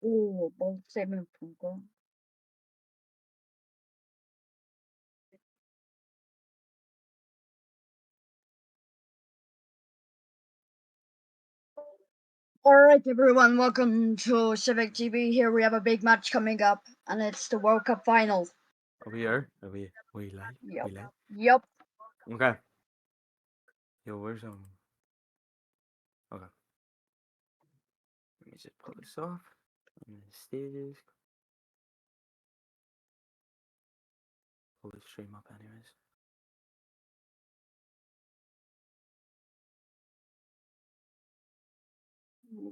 오, 멋쌤을 보고. All right, everyone, welcome to Civic TV. Here we have a big match coming up, and it's the World Cup final. Are we here? Are we live? Yep. We live? Yep. Okay. Yo, where's Okay. Let me just pull this off. And the stages. Pull the stream up anyways.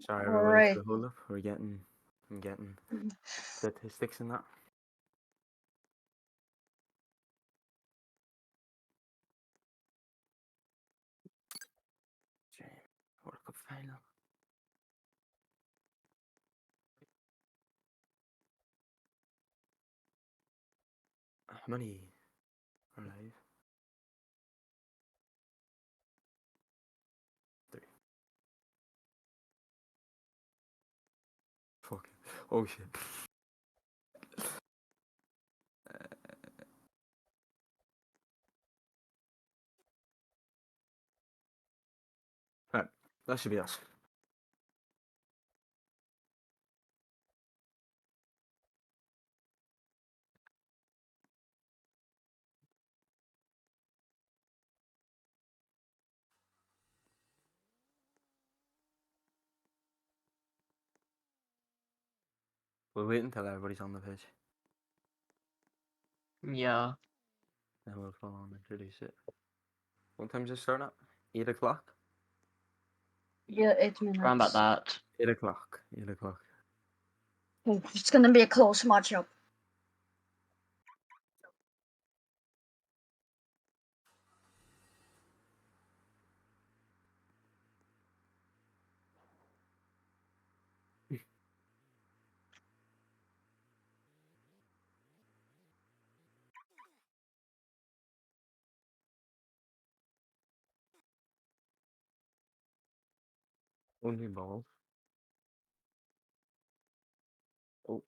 Sorry All everybody right. for the hold up. I'm getting statistics and that. World Cup final. How many are live? 3. Fuck. Oh shit. Right, that should be us. We'll wait until everybody's on the pitch. Yeah. Then we'll full on introduce it. What time does it start at? 8 o'clock? Yeah, 8 minutes. Around about that. 8 o'clock. 8 o'clock. It's gonna be a close matchup. Only ball. Oh.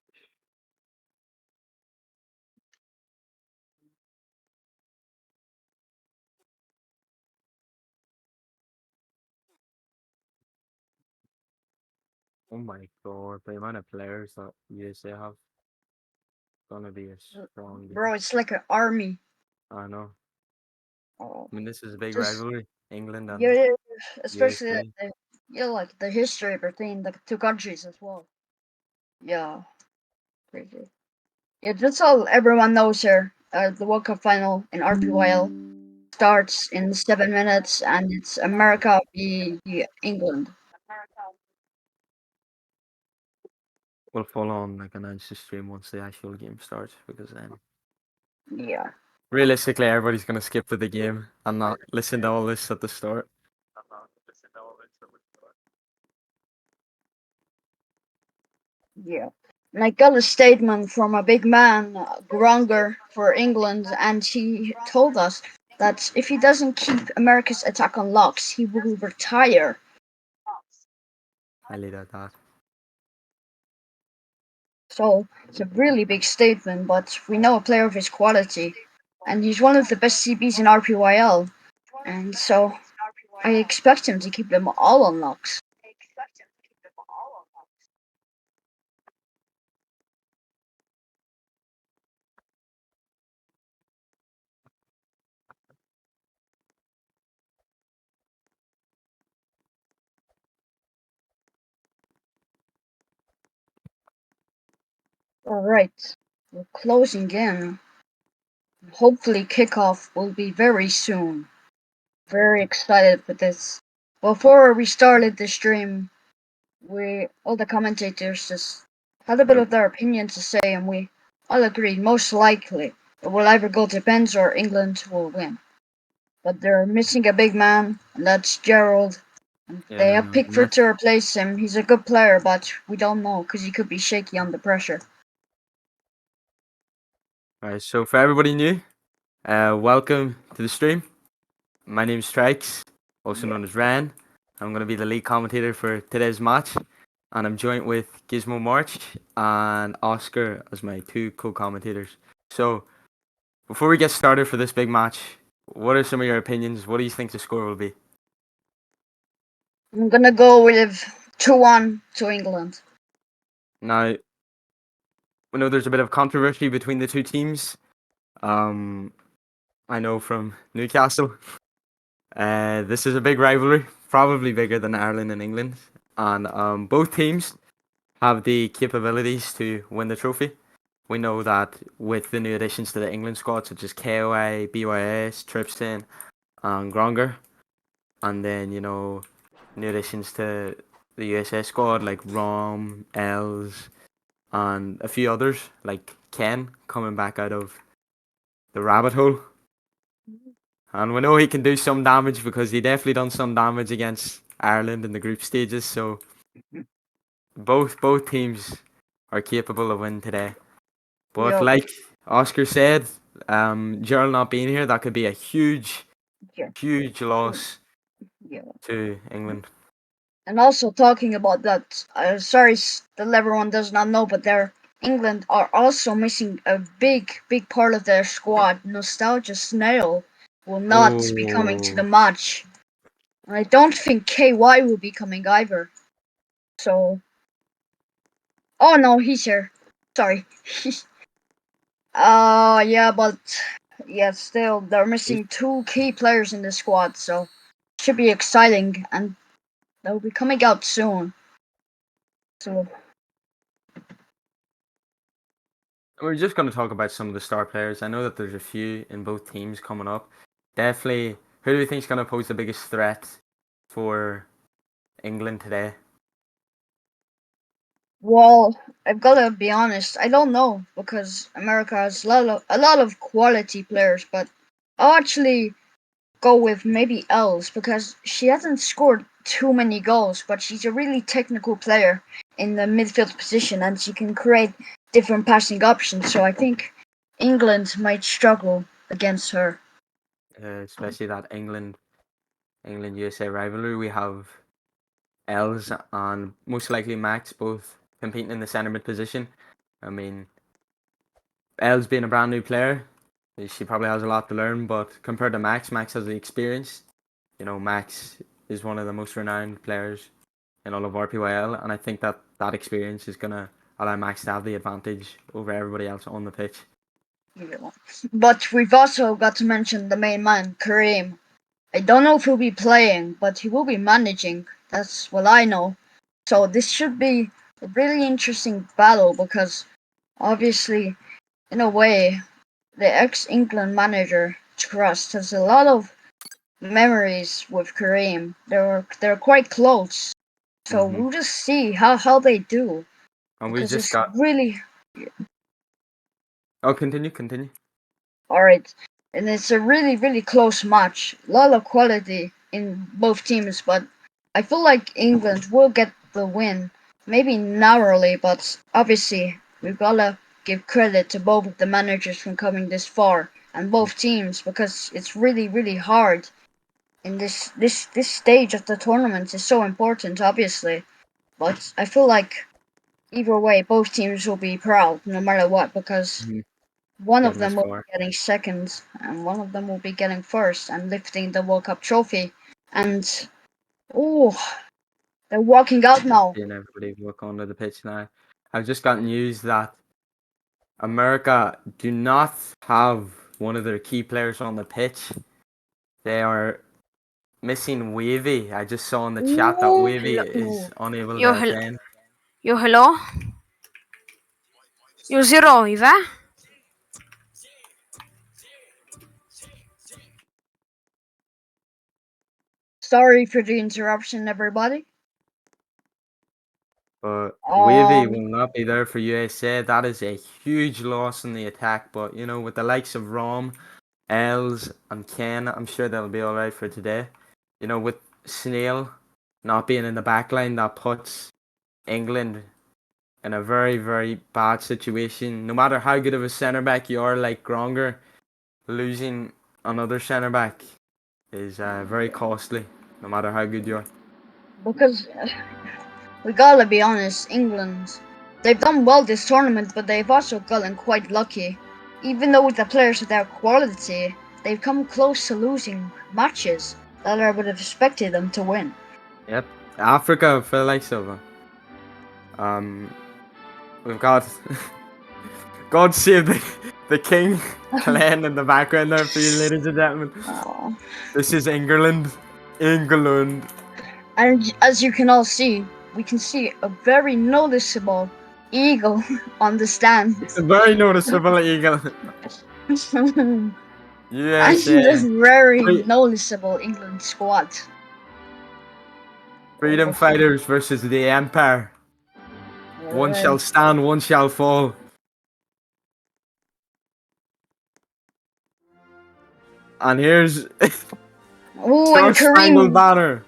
Oh my god, the amount of players that USA have gonna be a strong game. Bro, it's like an army. I know. Oh. I mean, this is a big Just, rivalry. England and yeah, especially USA. like the history between the two countries as well. Yeah, crazy. Yeah, that's all everyone knows here. The World Cup final in RPYL starts in 7 minutes, and it's America v England. We'll follow on like announce the stream once the actual game starts because then Yeah. realistically everybody's gonna skip to the game and not listen to all this at the start. Yeah. And I got a statement from a big man, Gronger, for England, and he told us that if he doesn't keep America's attack on locks, he will retire. I leave it at that. So it's a really big statement, but we know a player of his quality, and he's one of the best CBs in RPYL, and so I expect him to keep them all on locks. Alright, we're closing in. Hopefully kickoff will be very soon. Very excited for this. Before we started the stream, all the commentators just had a bit of their opinion to say, and we all agreed most likely it will either go to pens or England will win. But they're missing a big man, and that's Gerald. And they Yeah, have no. Pickford to replace him. He's a good player, but we don't know because he could be shaky under pressure. Alright, so for everybody new, welcome to the stream. My name is Strikes, also known as Ran. I'm gonna be the lead commentator for today's match. and I'm joined with Gizmo March and Oscar as my two co-commentators. So, before we get started for this big match, what are some of your opinions? What do you think the score will be? I'm gonna go with 2-1 to England. Now, we know there's a bit of controversy between the two teams. Um, I know from Newcastle. This is a big rivalry, probably bigger than Ireland and England, and both teams have the capabilities to win the trophy. We know that with the new additions to the England squad, such as KOA, BYS, Tripson, and Gronger, and then new additions to the USA squad like Rom, Els, and a few others like Ken coming back out of the rabbit hole. And we know he can do some damage because he definitely done some damage against Ireland in the group stages. So both teams are capable of winning today. But Yup. like Oscar said, Gerald not being here, that could be a huge, Yeah. huge loss Yeah. to England. And also talking about that, sorry that everyone does not know, but England are also missing a big part of their squad. Nostalgia Snail will not be coming to the Oh, match. And I don't think KY will be coming either. So, oh no, he's here. Sorry. Yeah, but yeah, still they're he's- missing two key players in the squad, so should be exciting, and they'll be coming out soon. So we're just going to talk about some of the star players. I know that there's a few in both teams coming up. Definitely, who do you think is going to pose the biggest threat for England today? well, I've gotta be honest. I don't know because America has a lot of quality players, but I'll actually go with maybe Els because she hasn't scored too many goals, but she's a really technical player in the midfield position and she can create different passing options. So I think England might struggle against her. Especially that England USA rivalry. We have Els and most likely Max both competing in the centre mid position. I mean, Els being a brand new player, she probably has a lot to learn, but compared to Max, Max has the experience. Max is one of the most renowned players in all of RPYL, and I think that that experience is gonna allow Max to have the advantage over everybody else on the pitch. But we've also got to mention the main man, Kareem. I don't know if he'll be playing, but he will be managing. That's what I know. So this should be a really interesting battle because obviously, in a way, the ex-England manager Trust has a lot of memories with Kareem. They're quite close. So hmm we'll just see how they do And we because just it's got. really Oh, continue. alright. And it's a really close match. A lot of quality in both teams, but I feel like England will get the win. Maybe narrowly, but obviously we've gotta give credit to both of the managers from coming this far and both teams because it's really hard in this stage of the tournament is so important obviously. But I feel like either way both teams will be proud no matter what because Mm-hmm. one of Getting them this will be far. getting second, and one of them will be getting first and lifting the World Cup trophy. And oh, they're walking out I'm now. seeing everybody walk onto the pitch now. I've just got news that America do not have one of their key players on the pitch. They are missing Wavy. I just saw in the chat that Wavy is Hello. unable Yo, to hel- attend. yo, hello. Yo, zero, Iva. Sorry for the interruption, everybody. But Wavy Um, will not be there for USA. That is a huge loss in the attack. But with the likes of Rom, Els, and Ken, I'm sure they'll be all right for today. With Snail not being in the back line, that puts England in a very bad situation. No matter how good of a centre back you are, like Gronger, losing another centre back is very costly. No matter how good you are. because We gotta be honest, England. They've done well this tournament, but they've also gotten quite lucky. Even though with the players of their quality, they've come close to losing matches that I would have expected them to win. Yep. Africa for the likes of um we've got God save the King playing in the background there for you, ladies and gentlemen. Oh. This is England. England. And as you can all see, we can see a very noticeable eagle on the stand. It's a very noticeable eagle. And USA. a very Free- noticeable England squad. Freedom fighters versus the Empire. One shall stand, one shall fall. And here's Oh, Star and Spangled Kareem. Banner.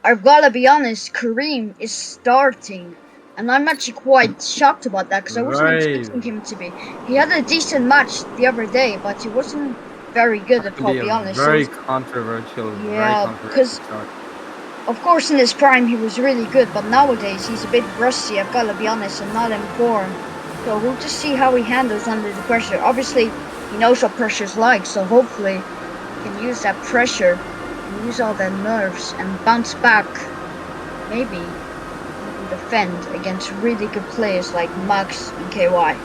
I've gotta be honest, Kareem is starting. And I'm actually quite shocked about that because I wasn't Right. expecting him to be. He had a decent match the other day, but he wasn't very good, That could I'll be a be honest. very So, controversial, yeah, because start. of course, in his prime, he was really good, but nowadays he's a bit rusty, I've gotta be honest, and not in form. So we'll just see how he handles under the pressure. Obviously, he knows what pressure's like, so hopefully he can use that pressure and use all the nerves and bounce back. Maybe even defend against really good players like Max and KY.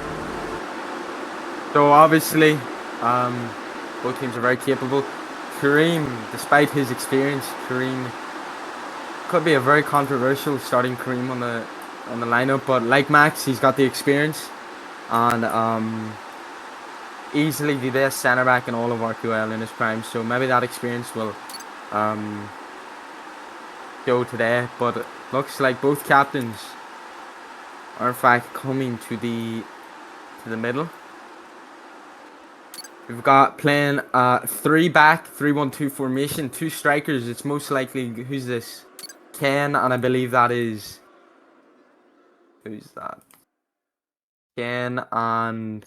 So obviously, both teams are very capable. Kareem, despite his experience, Kareem could be a very controversial starting Kareem on the lineup. But like Max, he's got the experience and easily the best centre back in all of RPYL in his prime. So maybe that experience will show today. But it looks like both captains are in fact coming to the middle. We've got playing 3-back, 3-1-2 formation, 2 strikers. It's most likely who's this? Ken, and I believe that is who's that? Ken and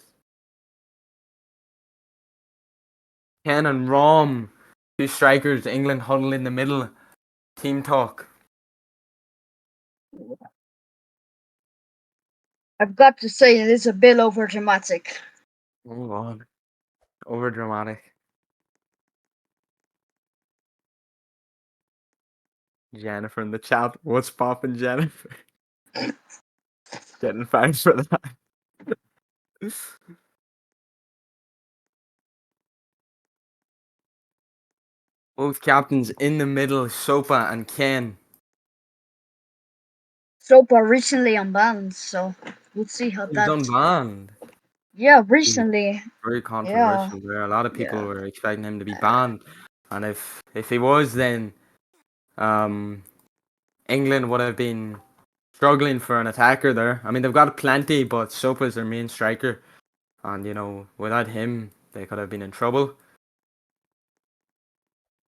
Rom, 2 strikers. England huddle in the middle. Team talk. I've got to say it is a bit over dramatic. Oh god, over dramatic. Jennifer in the chat. What's poppin', Jennifer? Getting fired for that. Both captains in the middle, Sopa and Ken. Sopa recently unbanned, so we'll see how He's that. unbanned. Yeah, recently. Very Yeah, controversial there. A lot of people yeah. were expecting him to be banned, and if he was, then um, England would have been struggling for an attacker there. I mean, they've got plenty, but Sopa's their main striker, and without him, they could have been in trouble.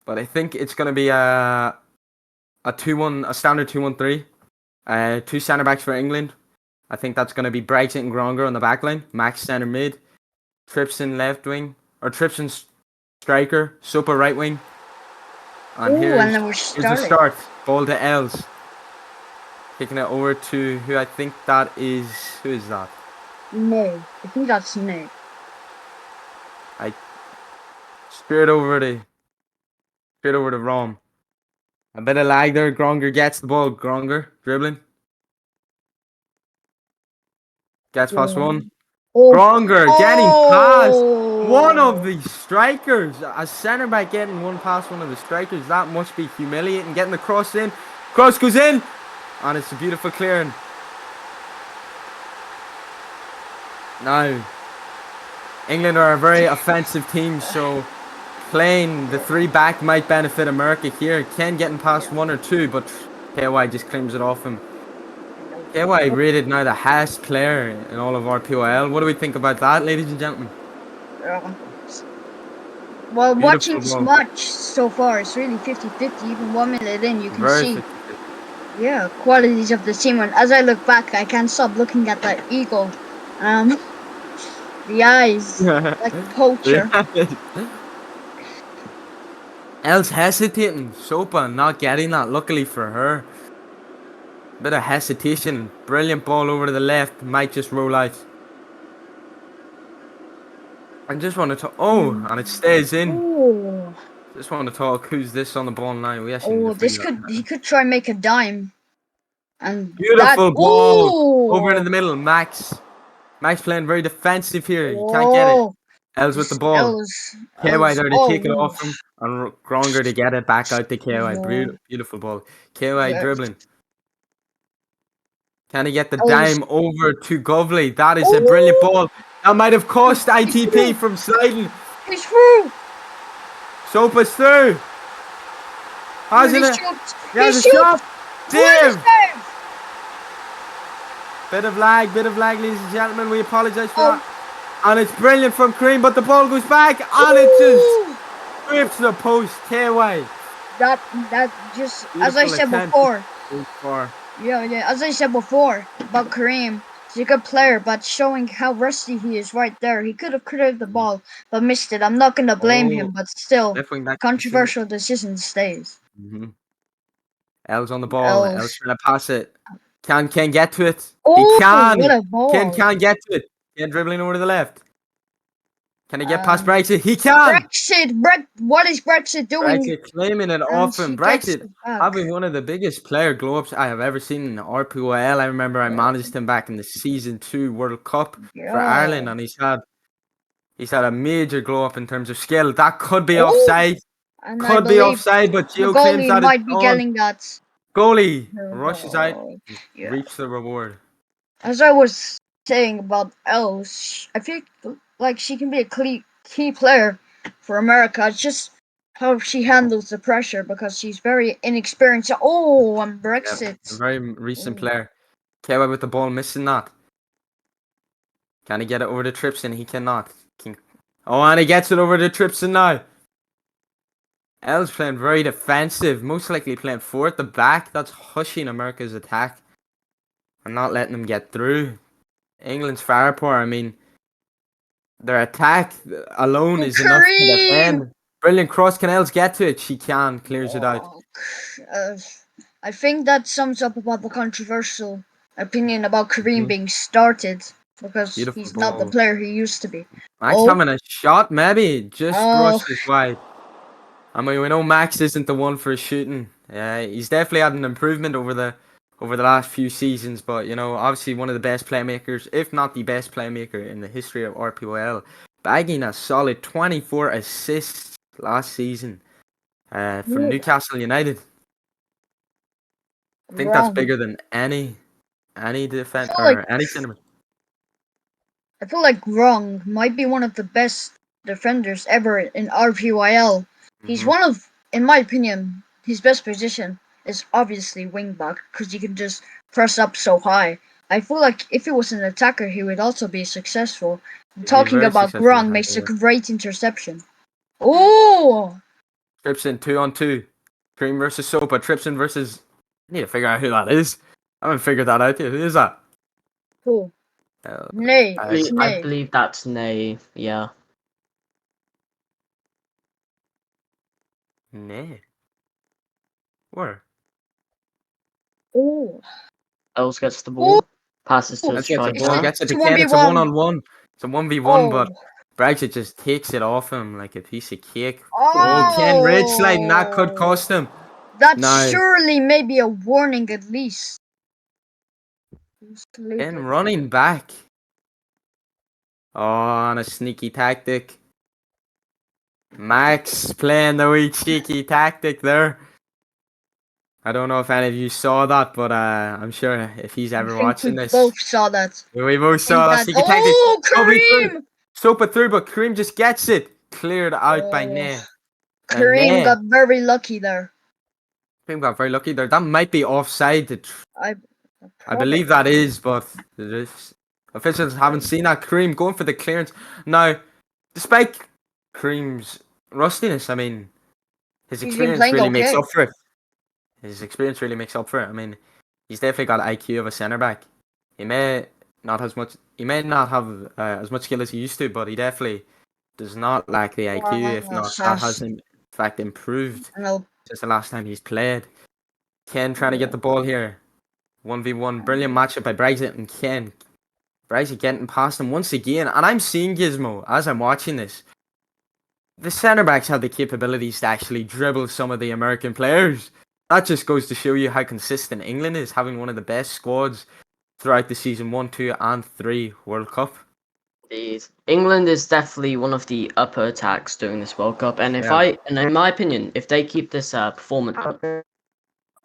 But I think it's gonna be a standard 2-1-3. 2 centre backs for England. I think that's gonna be Brexit and Gronger on the back line. Max centre mid, Tripson left wing, or Tripson striker, Sopa right wing. And Ooh, and here's then we're the starting. start. Ball to Els. Kicking it over to who I think that is. Who is that? No, I think that's no. I straight over to Rom. A bit of lag there. Gronger gets the ball. Gronger dribbling. Gets past one. Oh, Gronger getting past one of oh! the strikers. A centre back getting one past one of the strikers. That must be humiliating. Getting the cross in. Cross goes in. And it's a beautiful clearing. Now, England are a very offensive team, so playing the 3-back might benefit America here. Ken getting past 1 or 2, but KY just claims it off him. KY rated now the highest player in all of RPYL. What do we think about that, ladies and gentlemen? Well, watching Beautiful this ball. match so far, it's really 50-50. Even 1 minute in, you can Very see, 50-50. yeah, qualities of the team. And as I look back, I can't stop looking at that eagle. Um, the eyes, like a poacher. Els hesitating. Sopa not getting that, luckily for her. Bit of hesitation. Brilliant ball over to the left. Might just roll out. I just want to talk. Oh, and it stays in. Oh, Just want to talk. Who's this on the ball now? We actually need to this figure could that he out. could try and make a dime, and that. Beautiful ball over into Oh, the middle. Max playing very defensive here. He can't get it. oh, Els with the this ball. KY L's. there to take it Oh, off him. And Gronger to get it back out to KY. yeah, Beautiful ball. KY yeah. dribbling. Can he get the L's. dime over to Govley? That is a brilliant Oh, ball. That might have cost he's ITP through. from sliding. He's through. Sopa's through. Hasn't He it? shoots. He He has a shoots. shot. What is Save. that? Bit of lag, ladies and gentlemen. We apologise for Oh, that. And it's brilliant from Cream, but the ball goes back and it just ooh. rips the post. KY. That just as I Beautiful said attempt. before. Goes far. Yeah. As I said before about Kareem, he's a good player, but showing how rusty he is right there. He could have cleared the ball, but missed it. I'm not gonna blame him, Oh, but still, left wing back. controversial decision stays. Mm-hmm. L's on the ball. L's Else. trying to pass it. Can get to it. He Oh, what can. a ball! Can get to it. Can dribbling over to the left. Can he get past Um, Brexit? He can. What is Brexit doing? Brexit claiming it And off him. she gets Brexit it back. having one of the biggest player glow ups I have ever seen in the RPYL. I remember I managed him back in the season 2 World Cup for Yeah. Ireland, and he's had a major glow up in terms of skill. That could be Oh, offside. and I Could be believe offside, but the Gio claims goalie that it's might be on. getting that. Goalie rushes out, Yeah. reaps the reward. As I was saying about Els, I feel like she can be a key player for America. It's just how she handles the pressure because she's very inexperienced. Oh, and Yep, a Brexit. very recent Ooh. player. KY with the ball, missing that. Can he get it over to Tripson? He cannot. Oh, and he gets it over to Tripson now. L's playing very defensive, most likely playing 4 at the back. That's hushing America's attack and not letting them get through. England's firepower, I mean, their attack alone Oh, is enough to Kareem! defend. Brilliant cross. Can Els get to it? She can. Clears it out. Oh, uh, I think that sums up about the controversial opinion about Kareem Mhm. being started because Beautiful he's not the ball. player he used to be. Max Oh, having a shot, maybe. Just oh, brushes wide. I mean, we know Max isn't the one for shooting. He's definitely had an improvement over the last few seasons, but you know, obviously one of the best playmakers, if not the best playmaker in the history of RPYL, bagging a solid 24 assists last season for oh, Newcastle United. I think that's wrong. bigger than any I defense feel like or any centre. I feel like Wrong might be one of the best defenders ever in RPYL. He's Mm-hmm. one of, in my opinion, his best position is obviously wingback because he can just press up so high. I feel like if he was an attacker, he would also be successful. He'd be a Talking very about successful Grong makes a attacker. great interception. Oh, Tripson 2-on-2. Cream versus Sopa. Tripson versus. I need to figure out who that is. I haven't figured that out yet. Who is that? cool. Uh, Nay, uh, it's I Nay. believe that's Nay, yeah. Nah. Where? Oh, Els gets the oh, ball, passes to a Let's get the it's ball. a striker. Gets it it's a to one Ken. v It's a one. one-on-one. It's a 1v1, Oh, but Brexit just takes it off him like a piece of cake. Oh, Ken Ridge sliding. That could oh, cost him. that Now, surely may be a warning at least. Ken Stupid. running back. Oh, on a sneaky tactic. Max playing the wee cheeky tactic there. I don't know if any of you saw that, but I'm sure if he's I ever think we watching this, both saw that. we I both think saw that that. sneaky tactic. Oh, Probably through. Kareem! Sopa through, but Kareem just gets it. Cleared out by Oh, Nay. And Kareem Nay. got very lucky there. Kareem got very lucky there. That might be offside. I I believe probably. that is, but officials haven't seen that. Kareem going for the clearance. Now, despite Kareem's rustiness, I mean, his He's been experience playing really makes okay. up for it. His experience really makes up for it. I mean, he's definitely got IQ of a centre back. He may not as much. He may not have as much skill as he used to, but he definitely does not lack the IQ. If not, that has in fact improved No, since the last time he's played. Ken trying to get the ball here. 1v1. Brilliant matchup by Brexit and Ken. Brexit getting past him once again. And I'm seeing Gizmo as I'm watching this. The centre backs have the capabilities to actually dribble some of the American players. That just goes to show you how consistent England is, having one of the best squads throughout the season 1, 2, and 3 World Cup. Indeed. England is definitely one of the upper attacks during this World Cup, and Yeah. in my opinion, if they keep this performance up,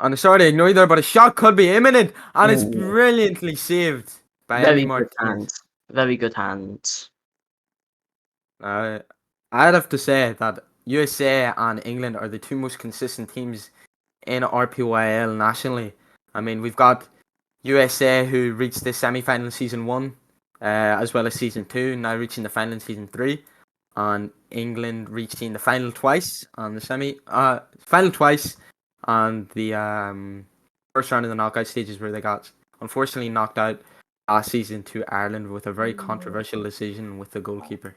And sorry to ignore you there, but a shot could be imminent, and it's ooh, brilliantly saved by Emmy very good Martinez. hands, very good hands. I'd have to say that USA and England are the two most consistent teams in RPYL nationally. I mean, we've got USA who reached the semi-final in season 1, as well as season 2, now reaching the final in season 3, and England reaching the final twice on the final twice on the first round of the knockout stages, where they got unfortunately knocked out last season to Ireland with a very controversial decision with the goalkeeper.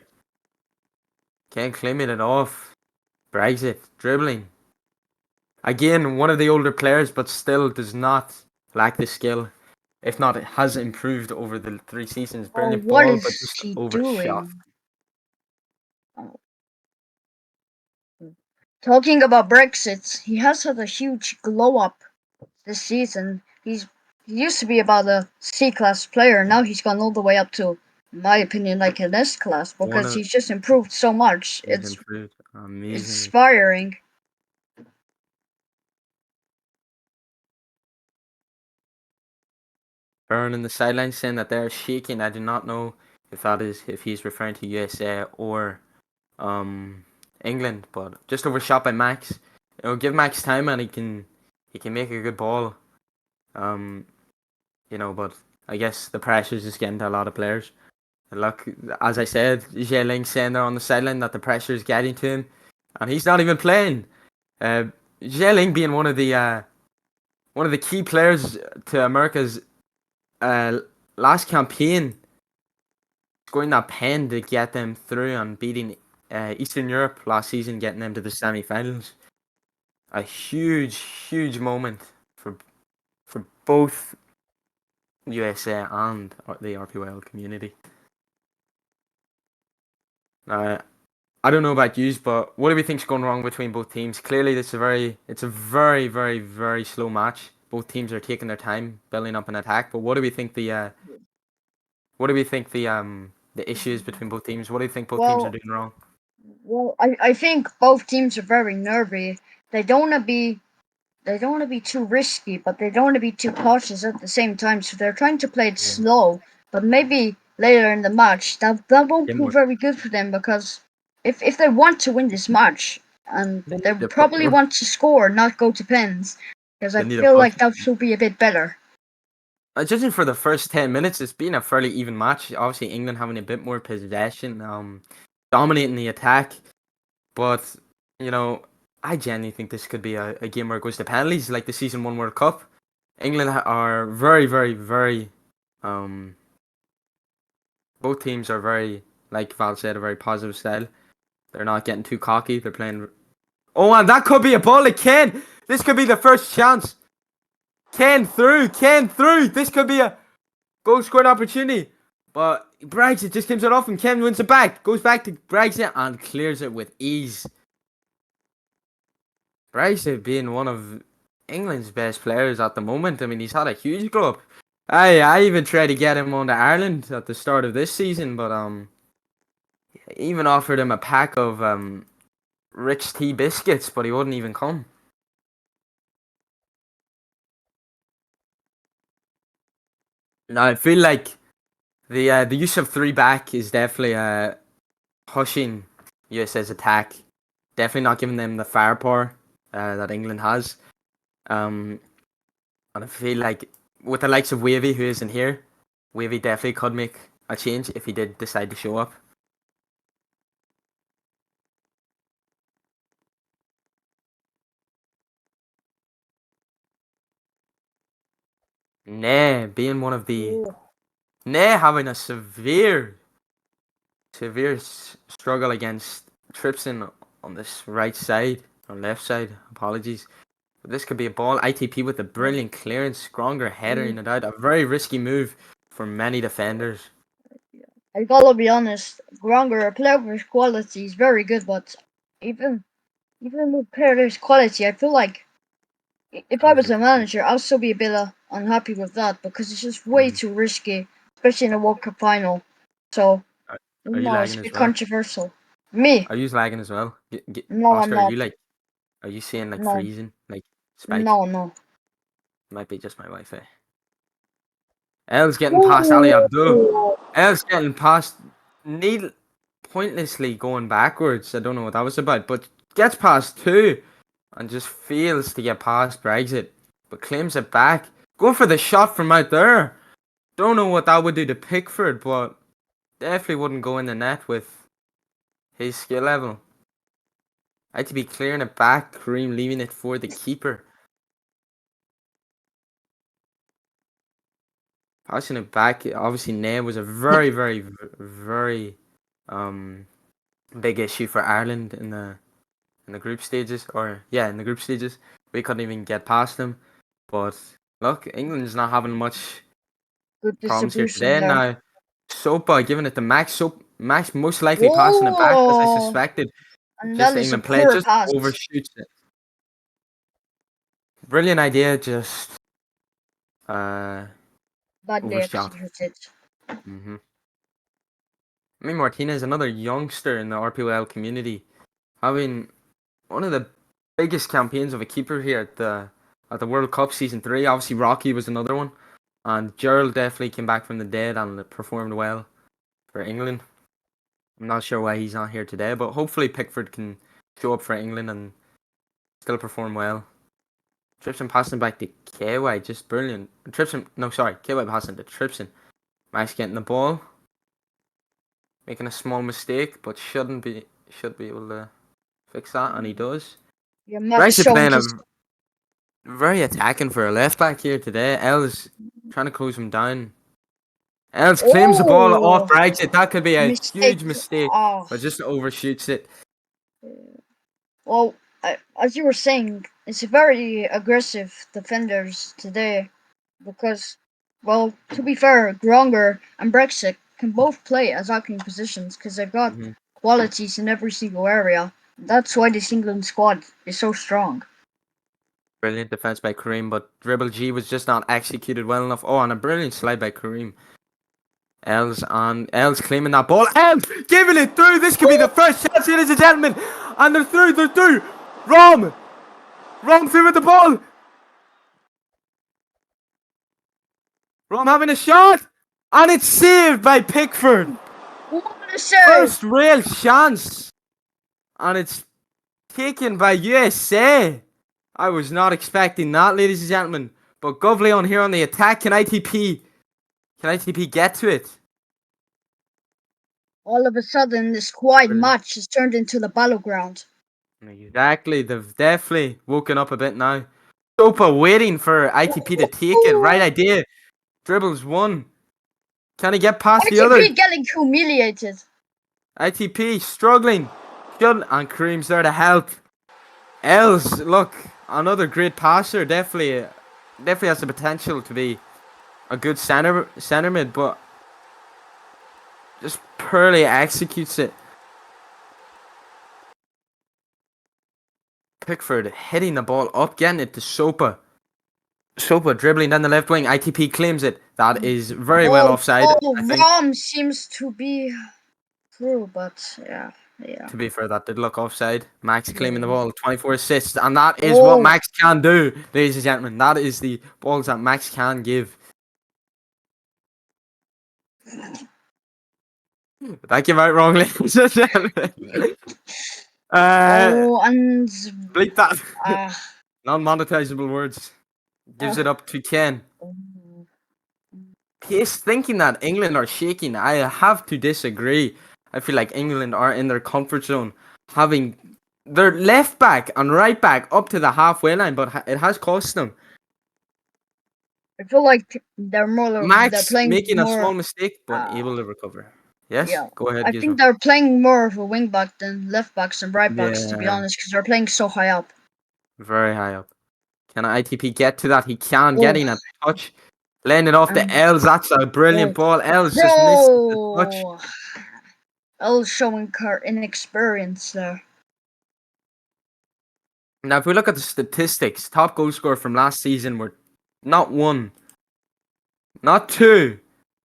Can't claim it off. Brexit dribbling. Again, one of the older players, but still does not lack the skill. If not, it has improved over the 3 seasons. Oh, Brilliant what ball, but is just he overshot. doing? Oh. Talking about Brexit, he has had a huge glow up this season. He used to be about a C-class player. Now he's gone all the way up to, in my opinion, like an S-class One because of he's just improved so much. he's It's improved amazingly. inspiring. Byrne in the sidelines saying that they're shaking. I do not know if he's referring to USA or England, but just overshot by Max. Give Max time and he can make a good ball. Um, but I guess the pressure's just getting to a lot of players. And look, as I said, Zheling saying there on the sideline that the pressure is getting to him, and he's not even playing. Zheling being one of the key players to America's uh, last campaign, scoring that pen to get them through and beating Eastern Europe last season, getting them to the semi-finals. A huge, huge moment for both USA and the RPYL community. I don't know about yous, but what do we think's going wrong between both teams? Clearly, it's a very, very, very slow match. Both teams are taking their time building up an attack. But what do we think the issues between both teams? What do you think both teams are Well, doing wrong? I think both teams are very nervy. They don't want to be they don't want to be too risky, but they don't want to be too cautious at the same time. So they're trying to play it Yeah. slow. But maybe later in the match, that won't Get prove more. very good for them because if they want to win this match, and They they need to put probably more. want to score, not go to pens, because I They need to feel push. like that will be a bit better. Judging for the first 10 minutes, it's been a fairly even match. Obviously, England having a bit more possession, dominating the attack. But, I genuinely think this could be a game where it goes to penalties, like the Season 1 World Cup. England are very, very, very, um, both teams are very, like Val said, a very positive style. They're not getting too cocky. They're playing. Oh, and that could be a ball to Ken. This could be the first chance. Ken through. This could be a goal scoring opportunity. But Brexit just comes it off and Ken wins it back. Goes back to Brexit and clears it with ease. Brexit being one of England's best players at the moment. I mean, he's had a huge glow up. I even tried to get him on to Ireland at the start of this season, but even offered him a pack of rich tea biscuits, but he wouldn't even come. Now I feel like the use of 3 back is definitely pushing USA's attack. Definitely not giving them the firepower that England has. And I feel like with the likes of Wavy, who isn't here, Wavy definitely could make a change if he did decide to show up. Nah, being one of the having a severe struggle against Tripson on this right side or left side. Apologies. This could be a ball. ITP with a brilliant clearance, stronger header in and out. A very risky move for many defenders. I gotta be honest, Gronger, a player with his quality is very good, but even with player's quality, I feel like if I was a manager, I'd still be a bit unhappy with that because it's just way Mhm. too risky, especially in a World Cup final. So, Are you no, it's lagging a as bit well? controversial. Me? Are you lagging as well? No, I'm Oscar, not. are you seeing like No, freezing, like spikes? no. Might be just my Wi-Fi. L's getting past Ali Abdul. Ooh. L's getting past, need pointlessly going backwards. I don't know what that was about, but gets past two and just fails to get past Brexit, but claims it back. Go for the shot from out there. Don't know what that would do to Pickford, but definitely wouldn't go in the net with his skill level. I had to be clearing it back, Kareem leaving it for the keeper. Passing it back, obviously Ned was a very um big issue for Ireland in the group stages, in the group stages. We couldn't even get past them. But look, England's not having much Good problems here distribution today. there. Now Sopa giving it to Max. Max most likely passing it back as I Whoa! suspected. And Just that the is a England player poor just pass. overshoots it. Brilliant idea, just Badly overshot. executed. Mm-hmm. I mean, Martinez, another youngster in the RPYL community, having one of the biggest campaigns of a keeper here at the World Cup season 3. Obviously, Rocky was another one, and Gerald definitely came back from the dead and performed well for England. I'm not sure why he's not here today, but hopefully Pickford can show up for England and still perform well. Tripson passing back to KY, just brilliant. KY passing to Tripson. Max getting the ball, making a small mistake, but should be able to fix that, and he does. Yeah, Max Brexit showing playing a his. very attacking for a left back here today. Els trying to close him down. Els claims the ball off Oh! Brexit. That could be a Mistake. huge mistake, Oh. but just overshoots it. Well, as you were saying, it's very aggressive defenders today because, well, to be fair, Gronger and Brexit can both play attacking positions because they've got Mm-hmm. qualities in every single area. That's why this England squad is so strong. Brilliant defense by Kareem, but dribble G was just not executed well enough. Oh, and a brilliant slide by Kareem. Els claiming that ball. Els giving it through. This could be the first chance, ladies and gentlemen. And they're through. They're through. Rom through with the ball. Rom having a shot. And it's saved by Pickford. What a save! First real chance. And it's taken by USA. I was not expecting that, ladies and gentlemen. But Govley on here on the attack. Can ITP get to it? All of a sudden, this quiet Brilliant. match has turned into the battleground. Exactly. They've definitely woken up a bit now. Sopa waiting for ITP to take it. Right idea. Dribbles one. Can he get past the other? ITP getting humiliated. ITP struggling. Shouldn't. And Kareem's there to help. Els, look, another great passer. Definitely has the potential to be a good center mid, but just poorly executes it. Pickford hitting the ball up, getting it to Sopa. Sopa dribbling down the left wing. ITP claims it. That is very well offside, I think. Rom seems to be through, but yeah. To be fair, that did look offside. Max claiming the Yeah. ball, 24 assists, and that is what Oh, Max can do, ladies and gentlemen. That is the balls that Max can give. That came out wrong, ladies and gentlemen. and Bleep that. uh, Non-monetizable words. Gives it up to Ken. oh, He's thinking that England are shaking. I have to disagree. I feel like England are in their comfort zone, having their left back and right back up to the halfway line, but it has cost them. I feel like they're Max playing making a small more. mistake, but Uh, able to recover. Yes, yeah, go ahead, I think Gizmo. they're playing more of a wing back than left backs and right backs, to be Yeah, honest, because they're playing so high up. very high up. Can ITP get to that? He can, Oh. getting a touch. Laying it off the L's. That's a brilliant ball. L's just missed the touch. Bro! L showing her inexperience there. Now, if we look at the statistics, top goal scorer from last season were not one, not two,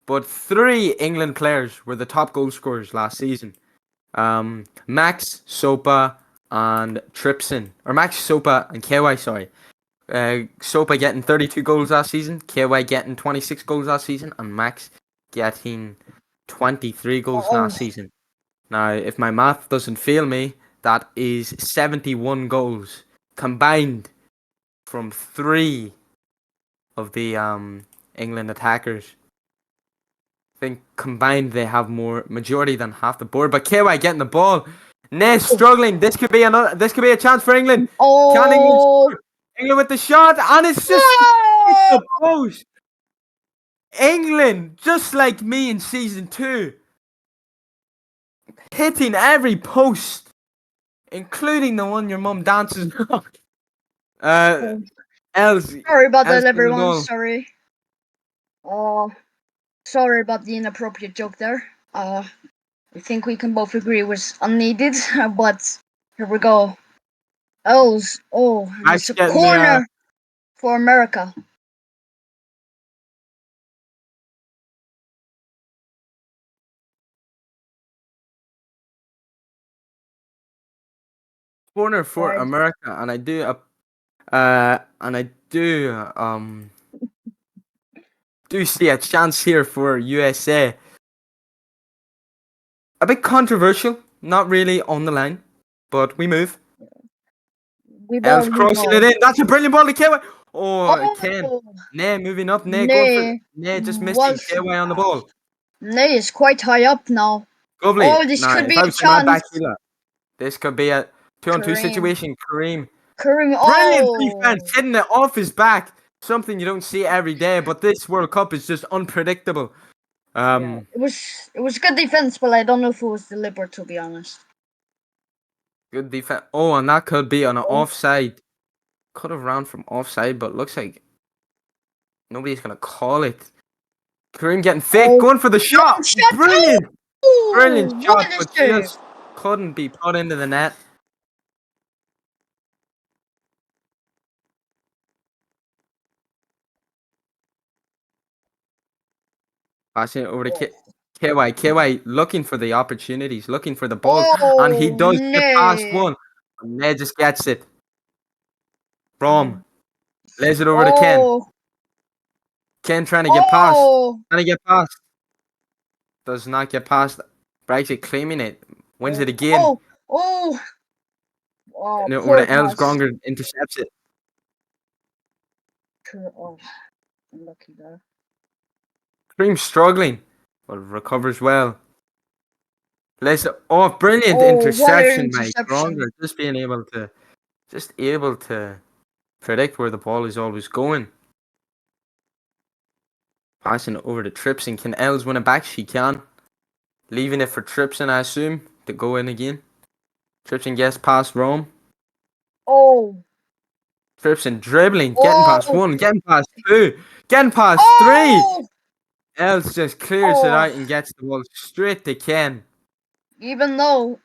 but three England players were the top goal scorers last season. Max, Sopa, and Tripson. Or Max, Sopa, and KY, sorry. Sopa getting 32 goals last season, KY getting 26 goals last season, and Max getting 23 goals last season. Now, if my math doesn't fail me, that is 71 goals combined from three of the England attackers. I think combined they have more majority than half the board. But KY getting the ball. Ness struggling. This could be a chance for England. Can England score? England with the shot, and it's just hit the post. England, just like me in season 2, hitting every post, including the one your mum dances on. Sorry about that, getting the everyone. ball. Sorry. Sorry about the inappropriate joke there. I think we can both agree it was unneeded, but here we go. L's. Oh, and Max it's a getting corner for America. corner for Right. America, and I do see a chance here for USA. A bit controversial, not really on the line, but we move. Els crossing it in. That's a brilliant ball to KY. Oh, Ken. Nay, moving up. Nay, going for Nay, just missing KY on the ball. Nay is quite high up now. Lovely. Oh, this could if be I a was in my back chance. healer, this could be a 2-on-2 situation. Kareem. Brilliant defense, hitting it off his back. Something you don't see every day, but this World Cup is just unpredictable. Yeah, it was good defense, but I don't know if it was deliberate, to be honest. Good defense. Oh, and that could be on an offside. Could have ran from offside, but looks like nobody's gonna call it. Kareem getting fake, going for the shot. Brilliant, brilliant shot, but just couldn't be put into the net. Passing it over to KY. KY looking for the opportunities, looking for the balls, and he does get past one. And Ned just gets it. Rom lays it over to Ken. Ken trying to get past. Trying to get past. Does not get past. Brexit claiming it. Wins it again. Oh, And over to Els. Gronger intercepts it. Unlucky there. Cream struggling, but recovers well. Brilliant interception, Mike. Gronger just being able to predict where the ball is always going. Passing it over to Tripson. Can Els win it back? She can. Leaving it for Tripson, I assume, to go in again. Tripson gets past Rome. Tripson dribbling, getting past one, getting past two, getting past three. Els just clears it out and gets the ball straight to Ken. Even though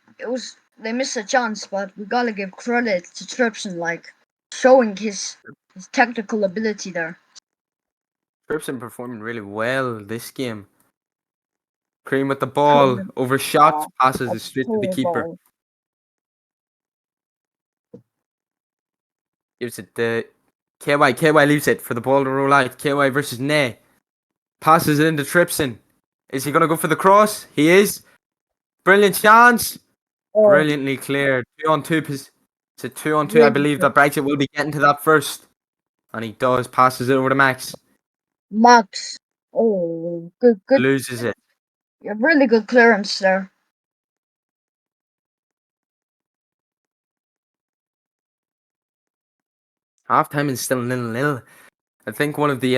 they missed a chance, but we gotta give credit to Tripson, like showing his technical ability there. Tripson performing really well this game. Cream with the ball, overshot, passes it straight to the keeper. Gives it the KY. KY leaves it for the ball to roll out. KY versus Nay. Passes it into Tripson. Is he going to go for the cross? He is. Brilliant chance. Brilliantly cleared. 2-on-2. It's a 2-on-2. I believe that Brexit will be getting to that first. And he does. Passes it over to Max. Max. Oh, good. Loses it. Yeah, really good clearance there. Halftime is still 0-0. I think one of the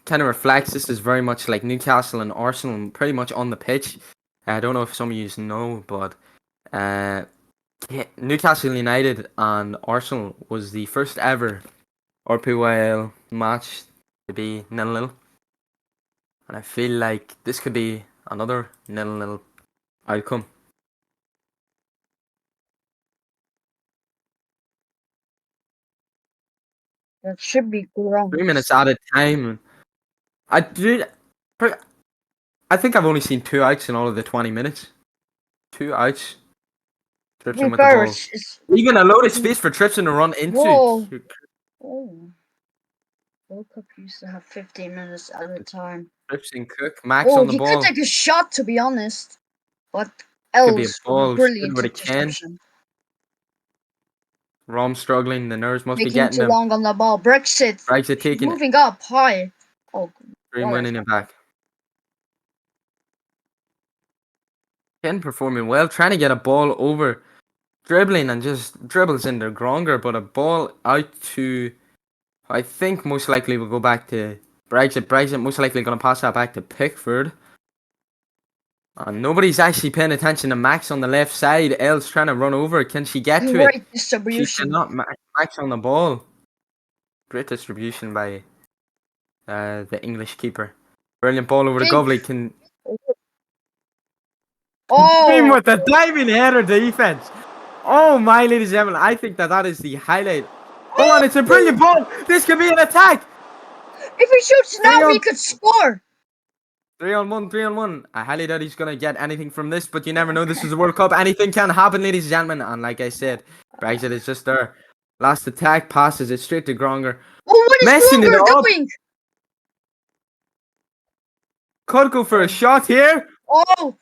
kind of reflects this is very much like Newcastle and Arsenal, pretty much on the pitch. I don't know if some of you know, but Newcastle United and Arsenal was the first ever RPYL match to be 0-0. And I feel like this could be another 0-0 outcome. That should be gross. 3 minutes added time. I think I've only seen 2 outs in all of the 20 minutes. 2 outs. To Tripson be with the fair, ball. Even a load of space for Tripson to run into. Whoa. Oh. World Cup used to have 15 minutes at a time. Tripson, Cook, Max Oh, on the he could ball. take a shot, to be honest. But Could be a else with a ball. Shoot brilliant what he can. interception. Rom struggling. The nerves must be Making getting too them. long on the ball. Brexit. Brexit taking it. Moving up high. Oh, Green what winning a- it back. Ken performing well, trying to get a ball over, dribbling and just dribbles in their gronger, but a ball out to, I think most likely will go back to Brexit. Brexit most likely going to pass that back to Pickford. And nobody's actually paying attention to Max on the left side. Elle's trying to run over. Can she get to it? Great She distribution. cannot. Max on the ball. Great distribution by the English keeper. Brilliant ball over the Think. goalie. Can Even Oh, with the diving header defense. Oh my, ladies and gentlemen, I think that is the highlight. Oh, and it's a brilliant ball. This could be an attack. if he shoots 3 now, he on could score. 3-on-1, 3-on-1. I highly doubt he's gonna get anything from this, but you never know. This is the World Cup. Anything can happen, ladies and gentlemen. And like I said, Brexit is just there. Last attack passes it straight to Gronger. Oh, what is Messing it Gronger up. doing? Could go for a shot here. Oh,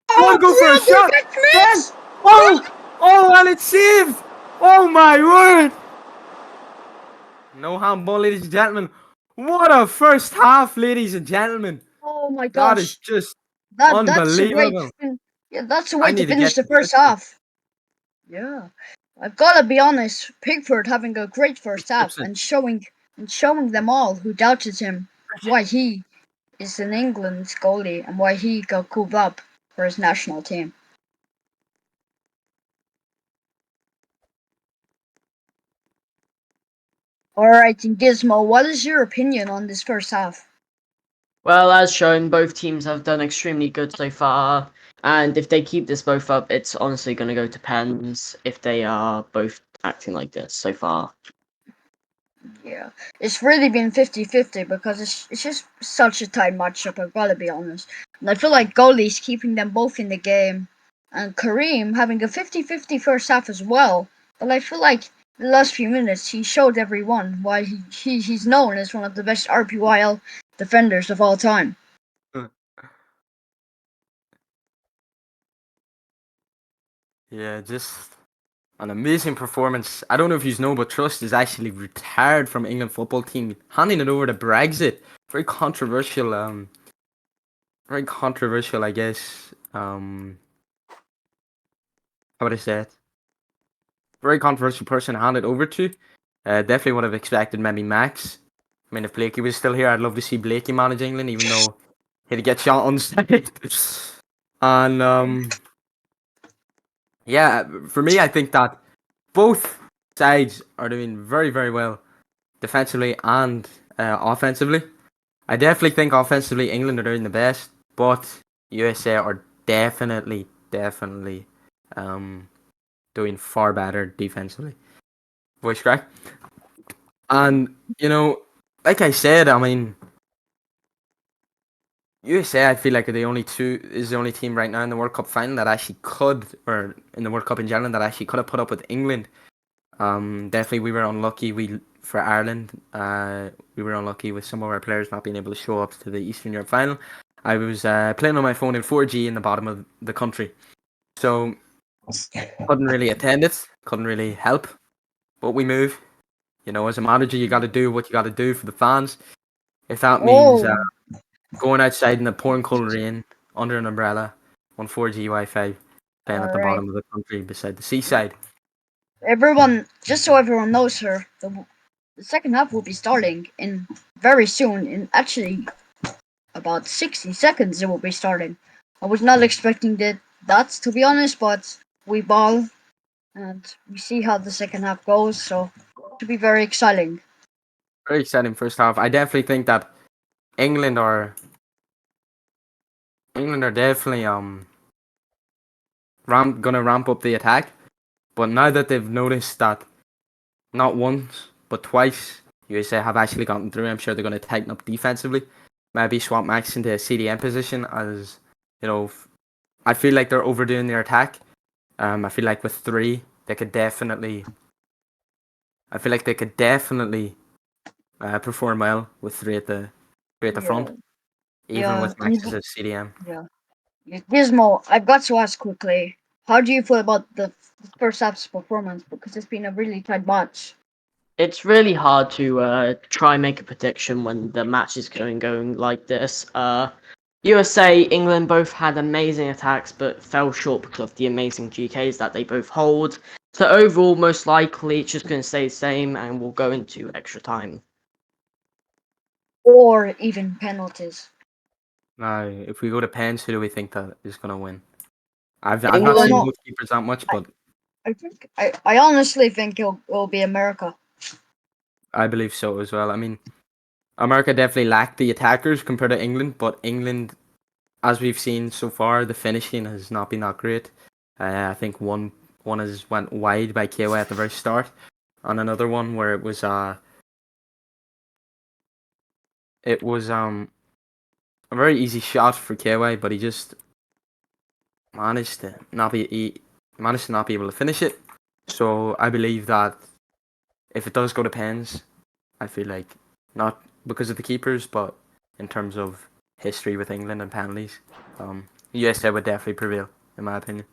Could go for a Gronger shot. gets Then, missed. oh, and it's saved. Oh my word. No handball, ladies and gentlemen. What a first half, ladies and gentlemen. Oh my That is gosh, just that's a way. unbelievable. Yeah, that's a I way to need to finish get the to first Tripson. half. Yeah, I've got to be honest. Pickford having a great first half Tripson. and showing them all who doubted him why he is an England's goalie and why he got called up for his national team. Alright, and Gizmo, what is your opinion on this first half? Well, as shown, both teams have done extremely good so far, and if they keep this both up, it's honestly going to go to pens if they are both acting like this so far. Yeah, it's really been 50-50 because it's just such a tight matchup, I've got to be honest. And I feel like goalie's keeping them both in the game, and Kareem having a 50-50 first half as well. But I feel like the last few minutes he showed everyone why he's known as one of the best RPYL defenders of all time. Yeah, just an amazing performance. I don't know if you know, but Trust is actually retired from England football team, handing it over to Brexit. Very controversial. Very controversial, I guess. How would I say it? Very controversial person to hand it over to. Definitely would have expected maybe Max. I mean, if Blakey was still here, I'd love to see Blakey manage England, even though he'd get shot on side. And yeah, for me, I think that both sides are doing very, very well defensively and offensively. I definitely think offensively England are doing the best, but USA are definitely um, doing far better defensively. Voice crack. And, like I said, I mean, USA, I feel like are the only is the only team right now in the World Cup final that actually could, or in the World Cup in general, that actually could have put up with England. Definitely we were unlucky. For Ireland, we were unlucky with some of our players not being able to show up to the Eastern Europe final. I was playing on my phone in 4G in the bottom of the country, so couldn't really attend it. Couldn't really help, but we move. As a manager, you got to do what you got to do for the fans. If that means Oh, going outside in the pouring cold rain under an umbrella on 4G Wi-Fi, playing at the alright. bottom of the country beside the seaside. Everyone, just so everyone knows, sir, the second half will be starting in very soon. In actually about 60 seconds, it will be starting. I was not expecting that to be honest, but we ball and we see how the second half goes. So it should be very exciting. very exciting first half. I definitely think that England are definitely gonna ramp up the attack. But now that they've noticed that not once but twice USA have actually gotten through, I'm sure they're gonna tighten up defensively. Maybe swap Max into a CDM position as you know. I feel like they're overdoing their attack. I feel like with three, they could definitely. I feel like they could definitely perform well with three at the front, Yeah, even yeah, with Max as a CDM. yeah. Gizmo, I've got to ask quickly, how do you feel about the first half's performance? Because it's been a really tight match. It's really hard to try and make a prediction when the match is going like this. USA, England both had amazing attacks, but fell short because of the amazing GKs that they both hold. So overall, most likely, it's just going to stay the same, and we'll go into extra time. Or even penalties. Now, if we go to pens, who do we think that is gonna win? I've not Oh seen England, no, both keepers that much, I, but I honestly think it'll be America. I believe so as well. I mean, America definitely lacked the attackers compared to England, but England, as we've seen so far, the finishing has not been that great. I think one has went wide by KY at the very start, and another one where it was a very easy shot for KY, but he just managed to not be able to finish it. So I believe that if it does go to pens, I feel like not because of the keepers, but in terms of history with England and penalties, USA would definitely prevail, in my opinion.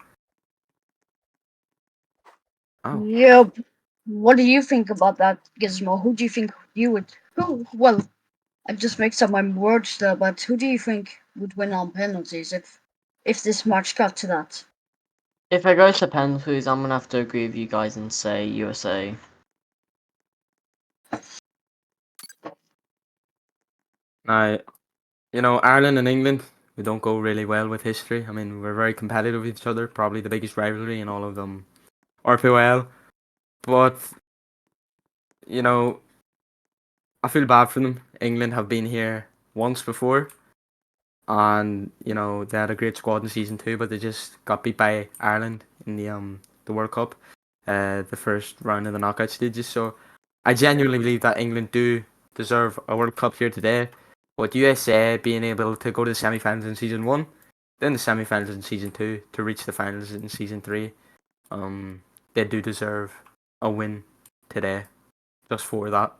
Oh, Yep. What do you think about that, Gizmo? Who do you think you would? Who? Well, I just mixed up my words there, but who do you think would win on penalties if this match got to that? if it goes to penalties, I'm going to have to agree with you guys and say USA. now Ireland and England, we don't go really well with history. I mean, we're very competitive with each other, probably the biggest rivalry in all of them, RPYL. But you know, I feel bad for them. England have been here once before, and they had a great squad in season two, but they just got beat by Ireland in the World Cup, the first round of the knockout stages. So I genuinely believe that England do deserve a World Cup here today. But USA being able to go to the semi-finals in season one, then the semi-finals in season two to reach the finals in season three, they do deserve a win today just for that.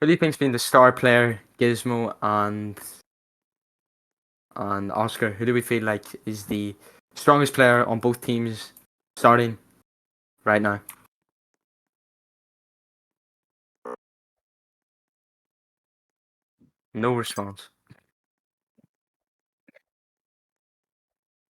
Who do you think's been the star player, Gizmo and Oscar? Who do we feel like is the strongest player on both teams starting right now? No response.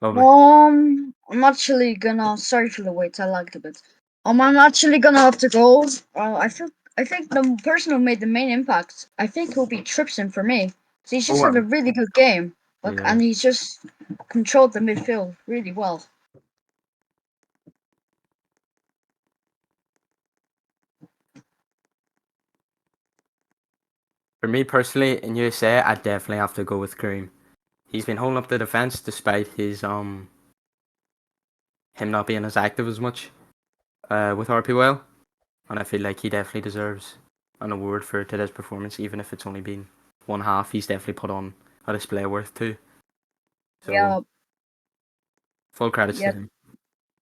Lovely. I'm actually gonna. Sorry for the wait. I liked a bit. I'm actually gonna have to go. I think the person who made the main impact, I think will be Tripson for me. So he's just Oh, had a really good game. Like, yeah. and he's just controlled the midfield really well. For me personally, in USA, I definitely have to go with Kareem. He's been holding up the defense despite his him not being as active as much with RPYL, and I feel like he definitely deserves an award for today's performance, even if it's only been one half. He's definitely put on a display worth too. So Yeah, full credits to yeah, him.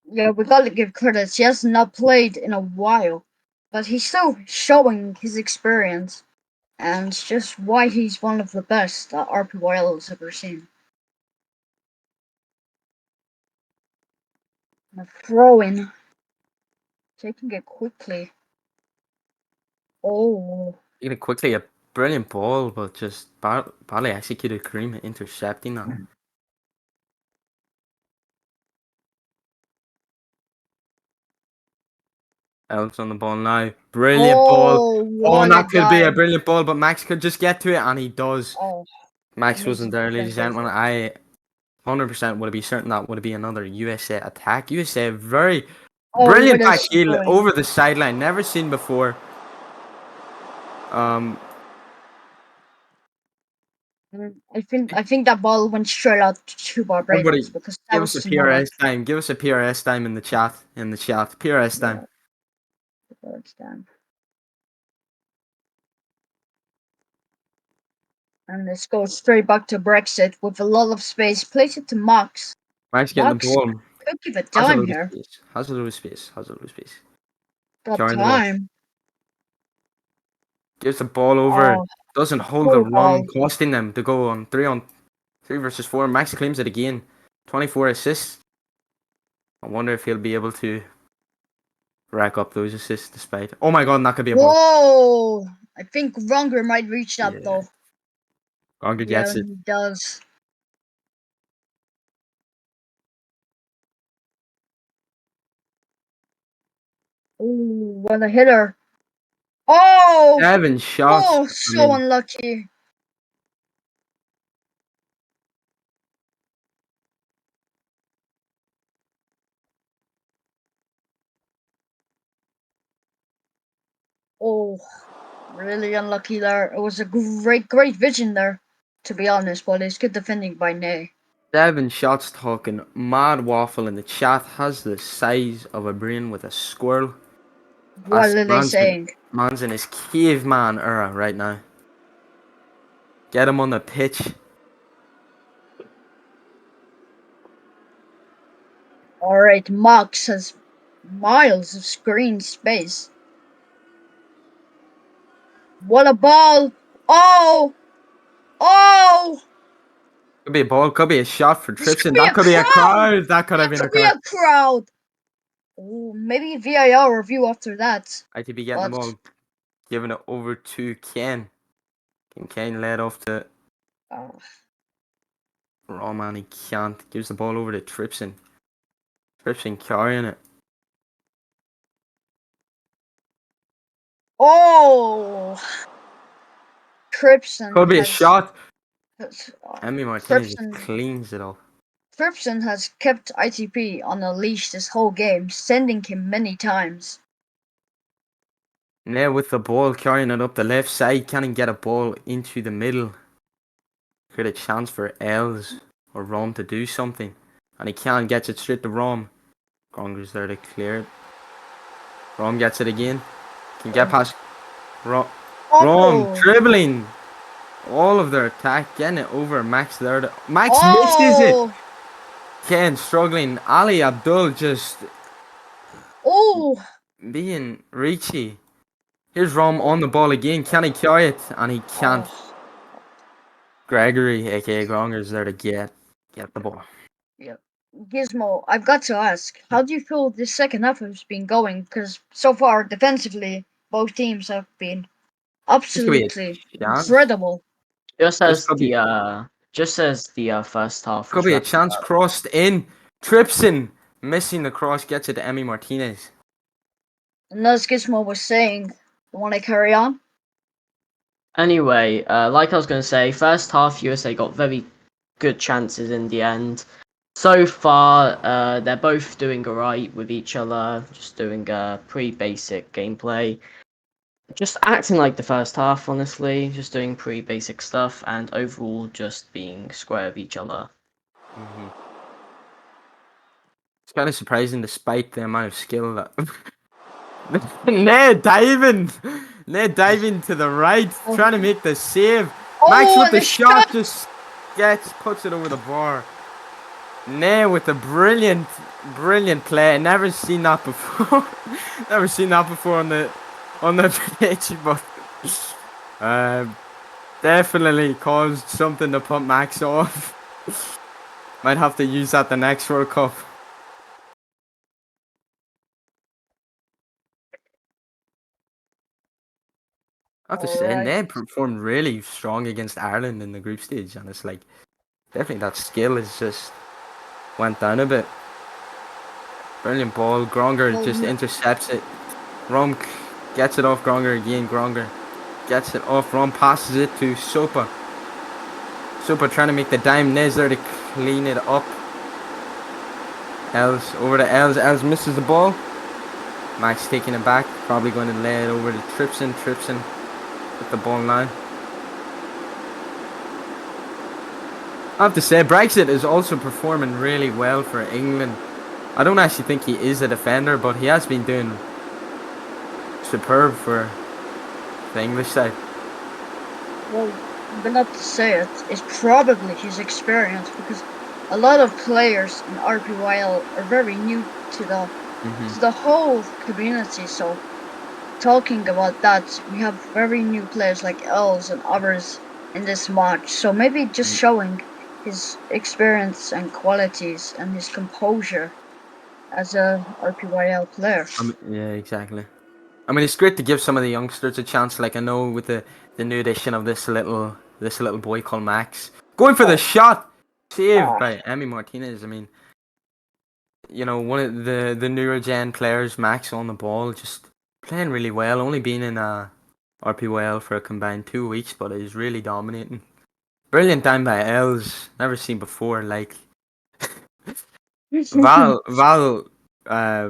yeah. We gotta give credits. He has not played in a while, but he's still showing his experience, and it's just why he's one of the best that RPYL has ever seen. A throw in, taking it quickly. Oh, Quickly, a brilliant ball, but just badly executed. Kareem intercepting that. Elves on the ball now. Brilliant ball. oh, Oh, and what a that could be a dive! brilliant ball, but Max could just get to it, and he does. Oh, Max wasn't amazing there, ladies and defensive. gentlemen. I 100% would be certain that would be another USA attack. USA very, Oh, Brilliant what back is heel going? over the sideline. Never seen before. I think that ball went straight out to Barbados Everybody, because that give us was a not. PRS time. Give us a PRS time in the chat. In the chat, PRS time. Yeah, it's done. And let's go straight back to Brexit with a lot of space. Place it to Max. Max getting the Max ball. could give it Has a time load of here. space. Has a load of space. Has a load of space. Got Carrying the ball. time. Gives the ball over. Oh, Doesn't hold the poor run, ball. costing them to go on 3 versus 4. Max claims it again. 24 assists. I wonder if he'll be able to rack up those assists despite. Oh my god, that could be a ball. Whoa! I think Runger might reach that Yeah. though. Gonger Yeah, gets it. he does. Ooh, what a hitter. Oh! 7 shots. Oh, I so mean, unlucky. Oh, really unlucky there. It was a great vision there, to be honest, but it's good defending by Nay. 7 shots talking. Mad waffle in the chat has the size of a brain with a squirrel. What are they saying? Man's in his caveman era right now. Get him on the pitch. Alright, Max has miles of screen space. What a ball! Oh! Oh! Could be a ball, could be a shot for This could Tripson. be That a could be a crowd! crowd. That could have That been a could be crowd. a crowd! Oh, maybe VIR review after that. ITB getting the But ball, giving it over to Ken. Can Ken led off to uh, Roman? He can't. Gives the ball over to Tripson. Tripson carrying it. oh, Tripson Could be a has, shot. has Emmy Martinez just Tripson cleans it off. Tripson has kept ITP on a leash this whole game, sending him many times. Now with the ball carrying it up the left side, can't get a ball into the middle. Create a chance for Els or Rom to do something. And he can't, gets it straight to Rom. Gronger's there to clear it. Rom gets it again. Can get past Rom. Rom Oh, dribbling all of their attack, getting it over Max there. Max misses it. oh, Ken struggling. Ali Abdul just oh, being reachy. Here's Rom on the ball again. Can he carry it? And he can't. oh. Gregory, aka Gronger's there to get the ball. Yeah. Gizmo, I've got to ask, how do you feel this second half has been going? Because so far, defensively, both teams have been This could be absolutely a chance. incredible. Just This as could be the first half could was be a wrapping chance up. crossed in. Tripson missing the cross gets it to Emmy Martinez. And as Gizmo was saying, you want to carry on? Anyway, like I was going to say, first half USA got very good chances in the end. So far, they're both doing alright with each other, just doing pretty basic gameplay. Just acting like the first half, honestly, just doing pretty basic stuff, and overall just being square with each other. It's kind of surprising despite the amount of skill that. Ned diving to the right, Oh, trying to make the save. Max oh with and the the shot shot! just puts it over the bar. Ned with the brilliant play. Never seen that before. Never seen that before on the pitch, but definitely caused something to put Max off. Might have to use that the next World Cup. I have to say, Alright. Ned performed really strong against Ireland in the group stage, and it's like definitely that skill is just went down a bit. Brilliant ball. Gronger just intercepts it. Rom gets it off Gronger again. Gronger gets it off. Rom passes it to Sopa. Sopa trying to make the dime. Nez there to clean it up. Els over to Els. Els misses the ball. Max taking it back, probably going to lay it over to Tripson. Tripson with the ball now. I have to say, Brexit is also performing really well for England. I don't actually think he is a defender, but he has been doing superb for the English side. Well, but not to say it, it's probably his experience because a lot of players in RPYL are very new to the whole community. So talking about that, we have very new players like Els and others in this match. So maybe just showing his experience and qualities and his composure as a RPYL player. Yeah, exactly. I mean, it's great to give some of the youngsters a chance. Like I know with the new addition of this little boy called Max, going for the shot, saved by Emmy Martinez. I mean, you know, one of the newer gen players, Max on the ball, just playing really well. Only been in RPYL for a combined 2 weeks, but is really dominating. Brilliant time by Els, never seen before. Like Val, uh,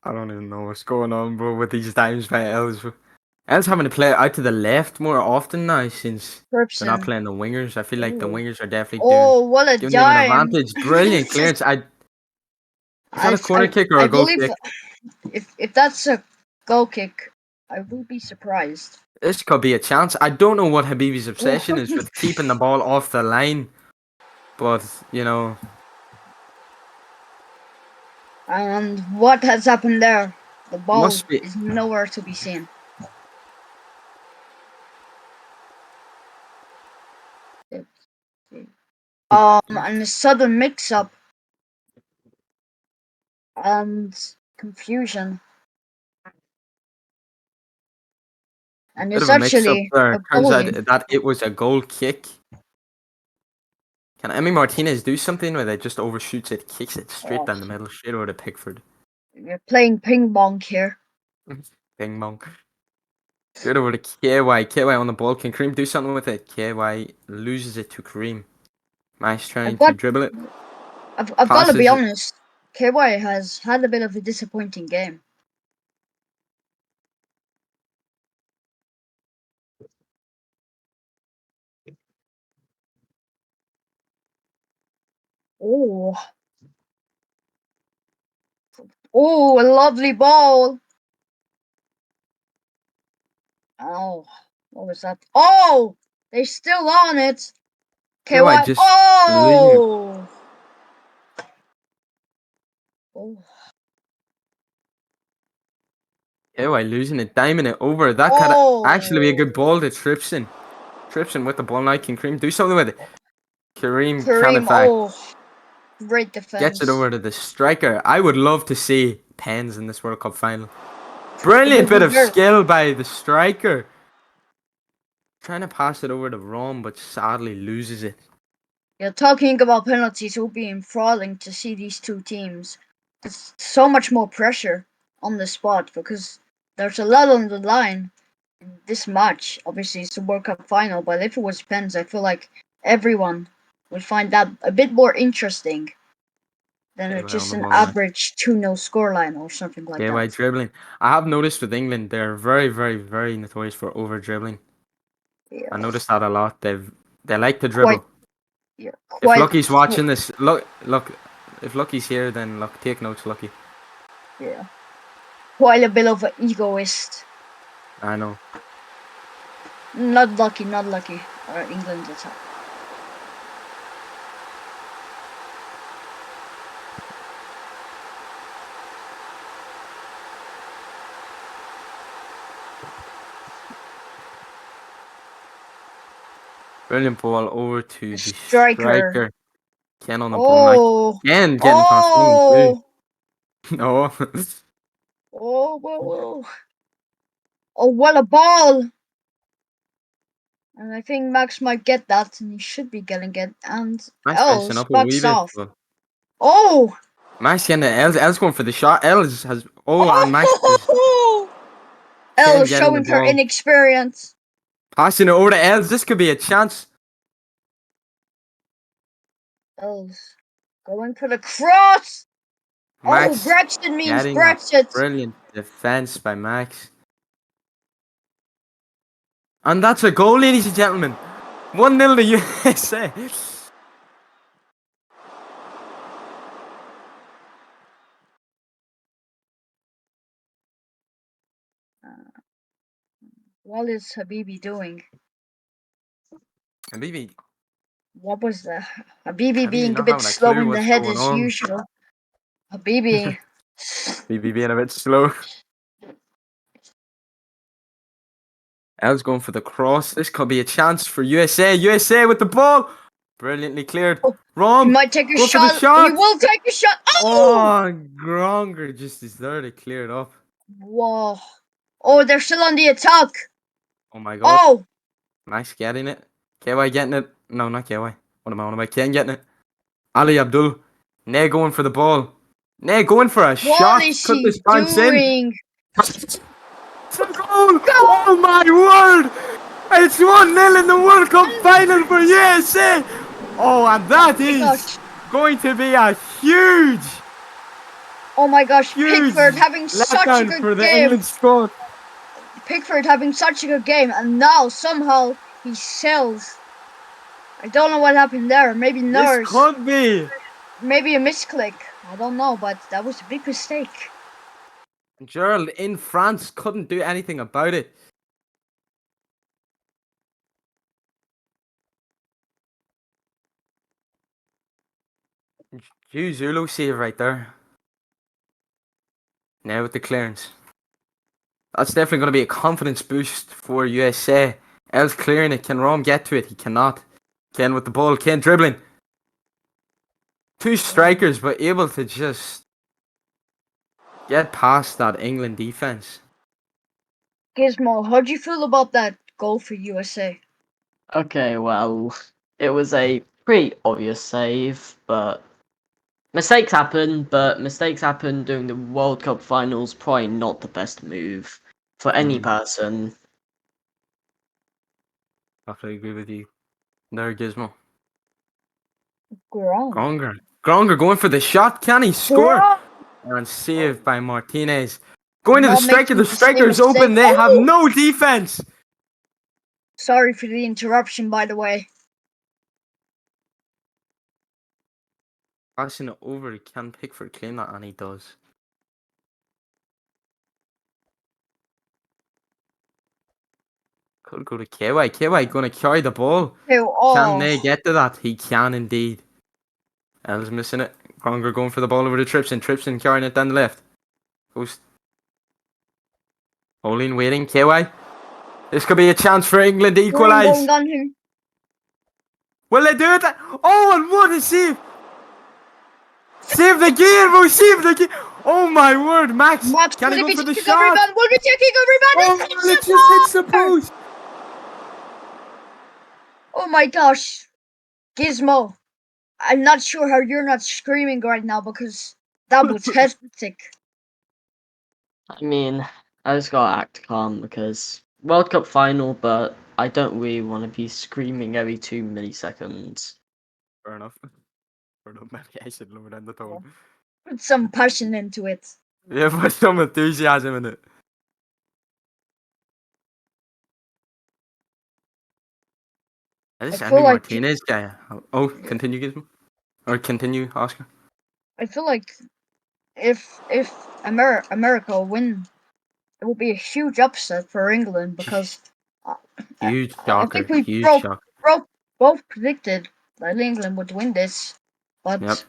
I don't even know what's going on, bro, with these times by Els. Els having to play out to the left more often now since they're not Perpson. playing the wingers. I feel like the Ooh. wingers are definitely Oh, what a giving them an dime! advantage. Brilliant clearance. Is that a corner kick or I a goal believe kick? if that's a goal kick, I will be surprised. This could be a chance. I don't know what Habibi's obsession is Oh. with keeping the ball off the line, but you know, And what has happened there? The ball must be. is nowhere to be seen. And a sudden mix-up and confusion, and Bit it's of a mix-up actually there. a Turns out goalie. that it was a goal kick. Can Emmy Martinez do something where they just overshoots it, kicks it straight Oh, down the middle, straight over to Pickford? you're playing ping pong here. Bing bong. Straight over to KY. KY on the ball. Can Kareem do something with it? KY loses it to Kareem. Nice I've trying to got, dribble it. I've got to be Passes it. honest. KY has had a bit of a disappointing game. Oh, oh, a lovely ball. Oh, what was that? Oh, they're still on it. KY KY. just losing it. Oh, oh, KY losing it, diming it over. That could actually be a oh. good ball to Tripson. Tripson with the ball now. Can Kareem do something with it? Kareem can in Kareem. fact Oh, great gets it defense. over to the striker. I would love to see pens in this World Cup final. It will Brilliant bit be of very. skill by the striker. Trying to pass it over to Rom, but sadly loses it. Yeah, talking about penalties, it will be enthralling to see these two teams. There's so much more pressure on the spot because there's a lot on the line in this match. Obviously, it's the World Cup final, but if it was pens, I feel like everyone would find that a bit more interesting than KY on just the an ball now. average 2-0 scoreline or something like KY that. dribbling. I have noticed with England, they're very, very, very notorious for over dribbling. I Yeah, noticed that a lot. They like to quite, dribble. yeah, If quite, Lucky's watching this, look. If Lucky's here, then look, take notes, Lucky. yeah, quite a bit of an egoist. I know. Not lucky, not lucky. England's attack. Brilliant ball over to The the striker. striker. Ken on the ball now. Oh, Ken getting past one too. oh, No. oh, whoa, whoa. Oh, what a ball! And I think Max might get that, and he should be getting it. And Nice messing Els up a wee backs bit, off. but Oh, Max getting it. Els going for the shot. Els has and Max is oh! Ken Els getting the showing her ball. inexperience. Passing it over to Els. This could be a chance. Els Going for the cross. Oh, Max Brexit means getting a Brexit. brilliant defense by Max. And that's a goal, ladies and gentlemen. 1-0 to USA. What is Habibi doing? Habibi, What was the Habibi Habibi being a not bit having a slow clue in the what's head going as on. usual? Habibi. Habibi being a bit slow. L's going for the cross. This could be a chance for USA. USA with the ball. Brilliantly cleared. Oh, he Rom, might take a go for the shot. He shot. will take a shot. Oh! Oh, Gronger just is there to clear it up. Whoa. Oh, they're still on the attack. Oh my god. Oh! Max getting it. KY getting it. No, not KY. What am I on about? Ken getting it. Ali Abdul. Nay going for the ball. Nay going for a What shot. is Cut this he bounce in. doing? It's a goal! Oh my word! It's 1-0 in the World Cup final for USA! Oh, and that Oh my is gosh. going to be a huge, Oh my gosh. huge Pickford having such a letdown good for the game. England squad. Pickford having such a good game, and now somehow he sells. I don't know what happened there. Maybe This nerves. could be. Maybe a misclick. I don't know, but that was a big mistake. Gerald in France couldn't do anything about it. Zulu save right there. Now with the clearance. That's definitely going to be a confidence boost for USA. Els clearing it. Can Rom get to it? He cannot. Ken with the ball. Ken dribbling. Two strikers, but able to just get past that England defense. Gizmo, how do you feel about that goal for USA? Okay, well, it was a pretty obvious save, but mistakes happen. But mistakes happen during the World Cup finals. Probably not the best move for any person. I have to agree with you. There, Gizmo. Grom. Gronger going for the shot. Can he score? Grom! And saved by Martinez. Going to the Not striker. making The the same striker's mistake. open. They have Oh! no defense. Sorry for the interruption, by the way. Passing it over. Can Pickford claim that? And he does. Could go to KY. KY going to carry the ball. Can Oh, they get to that? He can indeed. L's missing it. Gronger going for the ball over to Tripson. Tripson carrying it down the left. Goes. Holding, waiting. KY. This could be a chance for England to Grom equalise. going on him. Will they do it? Oh, and what a save! Save the game, bro! Save the game! Oh my word, Max! Max, Can will he he go be for the taking a shot? rebound? Will be taking a rebound? Oh, It hits it the just hits the bar! post! Oh my gosh. Gizmo, I'm not sure how you're not screaming right now because that was hectic. I mean, I just gotta act calm because World Cup final, but I don't really want to be screaming every 2 milliseconds. Fair enough. Fair enough, maybe I should lower down the tone. Put some passion into it. Yeah, put some enthusiasm in it. This I feel Andy like Martinez guy. Oh, continue, Gizmo. Or continue, Oscar. if America win, it will be a huge upset for England because uh, Huge I shocker. think we Huge shocker. both predicted that England would win this, Yep. but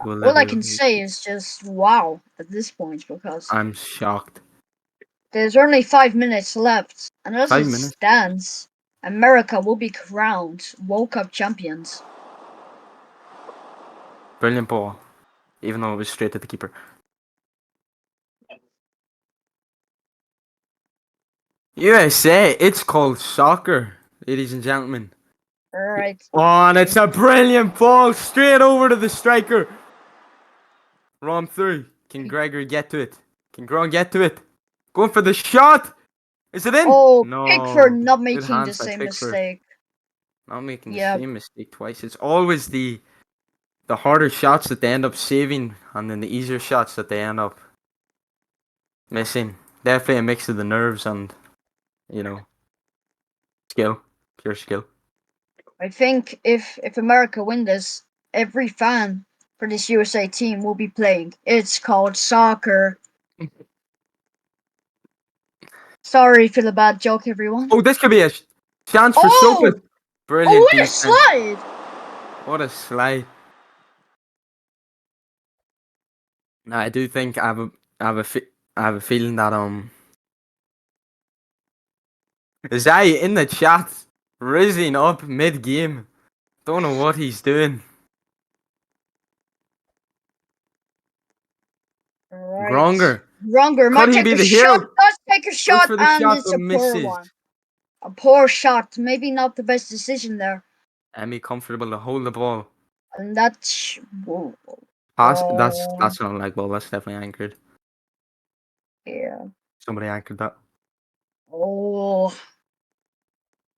Will they all I do can it? say is just wow at this point because I'm shocked. there's only 5 minutes left, and as 5 it minutes. stands, America will be crowned World Cup champions. Brilliant ball. Even though it was straight to the keeper. USA, it's called soccer, ladies and gentlemen. Alright. Oh, and it's a brilliant ball straight over to the striker. Rom through. Can Gregory get to it? Can Gron get to it? Going for the shot. Is it in? Oh, Pickford No. not Good making the hands by same Pickford. mistake. Not making the Yeah, same mistake twice. It's always the harder shots that they end up saving, and then the easier shots that they end up missing. Definitely a mix of the nerves and you know skill, pure skill. I think if America win this, every fan for this USA team will be playing. It's called soccer. Sorry for the bad joke, everyone. Oh, this could be a chance for Oh! Sophus. Brilliant Oh, what a defense. slide! What a slide. Now, I do think I have a feeling that Zai in the chat rising up mid game. Don't know what he's doing. Right. Gronger. Gronger Could might he take be a the shot, hero? does take a Goes shot, for the and shot it's but a poor misses. one. A poor shot. Maybe not the best decision there. Emmy comfortable to hold the ball. And that's. Whoa. Pass. Oh, That's not like ball. That's definitely anchored. yeah. Somebody anchored that. Oh.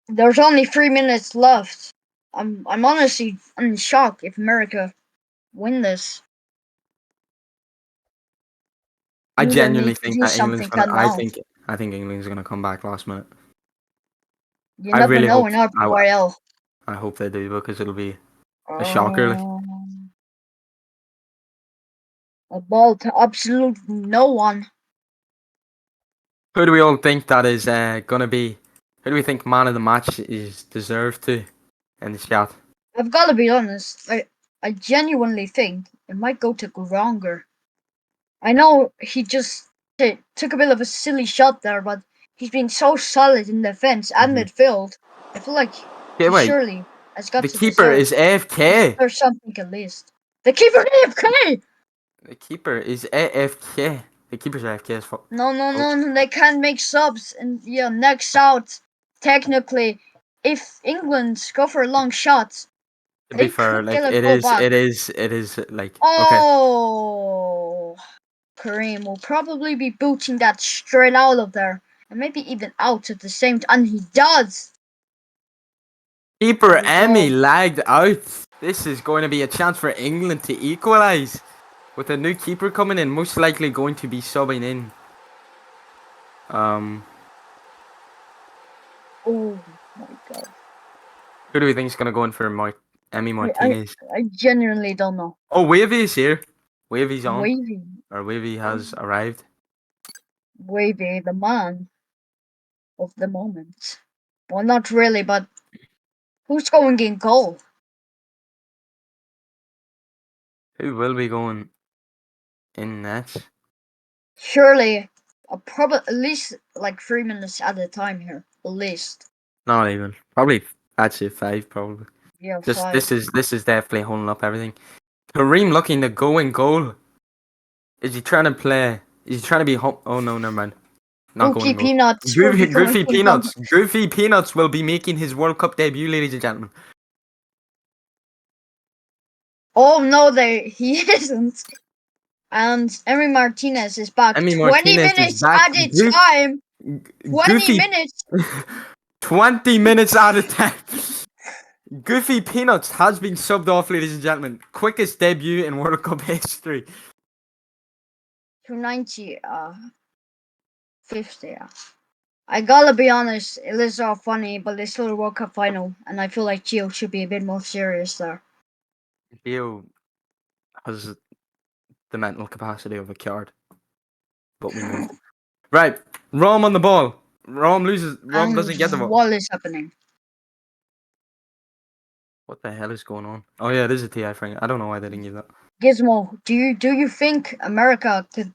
There's only 3 minutes left. I'm honestly in shock if America win this. I England genuinely needs to think do that England's something gonna. now. I think England's gonna come back last minute. You I never really know hope. in RPYL. I hope they do because it'll be a shocker. Like, Um, a ball to absolute no one. who do we all think that is gonna be? Who do we think man of the match is deserved to in the chat? I've got to be honest. I genuinely think it might go to Gronger. I know he just took a bit of a silly shot there, but he's been so solid in defense and Mhm. midfield. I feel like Okay, he wait. surely has got The to keeper is AFK. deserve something at least. The keeper AFK. The keeper is AFK. The keeper's AFK as fuck. No, no, Oh, no, they can't make subs. And yeah, next out. Technically, if England go for a long shot, to be they fair, could like get a goal back. it is like okay. Oh, Kareem will probably be booting that straight out of there. And maybe even out at the same time. And he does. Keeper There we Emmy go. lagged out. This is going to be a chance for England to equalise. With a new keeper coming in, most likely going to be subbing in. Um, Oh my god. who do we think is going to go in for Emmy I, I, Martinez? I genuinely don't know. Oh, Wavy is here. Wavy's on. Wavy. Or Wavy has arrived. Wavy, the man of the moment. Well, not really, but who's going in goal? Who will be going in net? Surely, probably at least like 3 minutes at a time here. At least. Not even. Probably, I'd say 5, probably. Yeah, Just, 5. this is definitely holding up everything. Kareem looking to go in goal. Is he trying to play? Is he trying to be home? Oh no, never mind. Not going Gookie in goal. Peanuts will be going Goofy in goal. Peanuts. Goofy Peanuts will be making his World Cup debut, ladies and gentlemen. Oh no, he isn't. And Emery Martinez is back. Emmy 20 Martinez is minutes back. at a time. 20 Goofy. minutes. 20 minutes out of time. Goofy Peanuts has been subbed off, ladies and gentlemen. Quickest debut in World Cup history. 290, 50. I gotta be honest, it is all funny, but it's still a World Cup final, and I feel like Gio should be a bit more serious there. Theo has the mental capacity of a card, but we know. Right, Rom on the ball. Rom loses. Rom And doesn't get the ball. what is happening? What the hell is going on? Oh yeah, it is a TI frame. I don't know why they didn't give that. Gizmo, do you think America could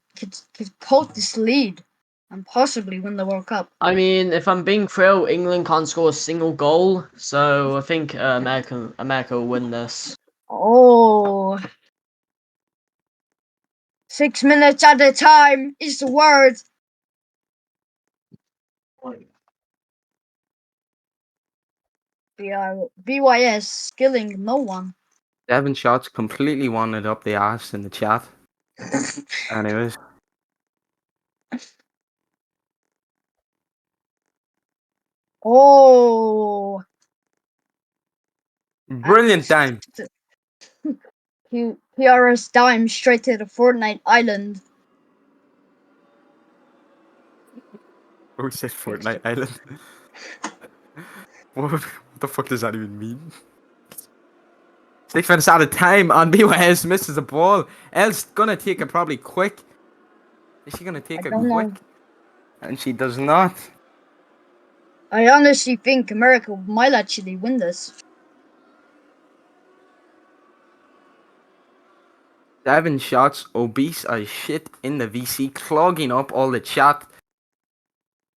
hold this lead and possibly win the World Cup? I mean, if I'm being real, England can't score a single goal, so I think America will win this. Oh, 6 minutes at a time is the word. BYS skilling no one. 7 shots completely wanted up the ass in the chat. Anyways, Oh, Brilliant time. PRS dime straight to the Fortnite island. Oh, said Fortnite Island. What the fuck does that even mean? 6 minutes out of time on BYS misses the ball. Elle's gonna take it probably quick. Is she gonna I take it don't quick? know. And she does not. I honestly think America might actually win this. 7 shots, obese as shit in the VC, clogging up all the chat.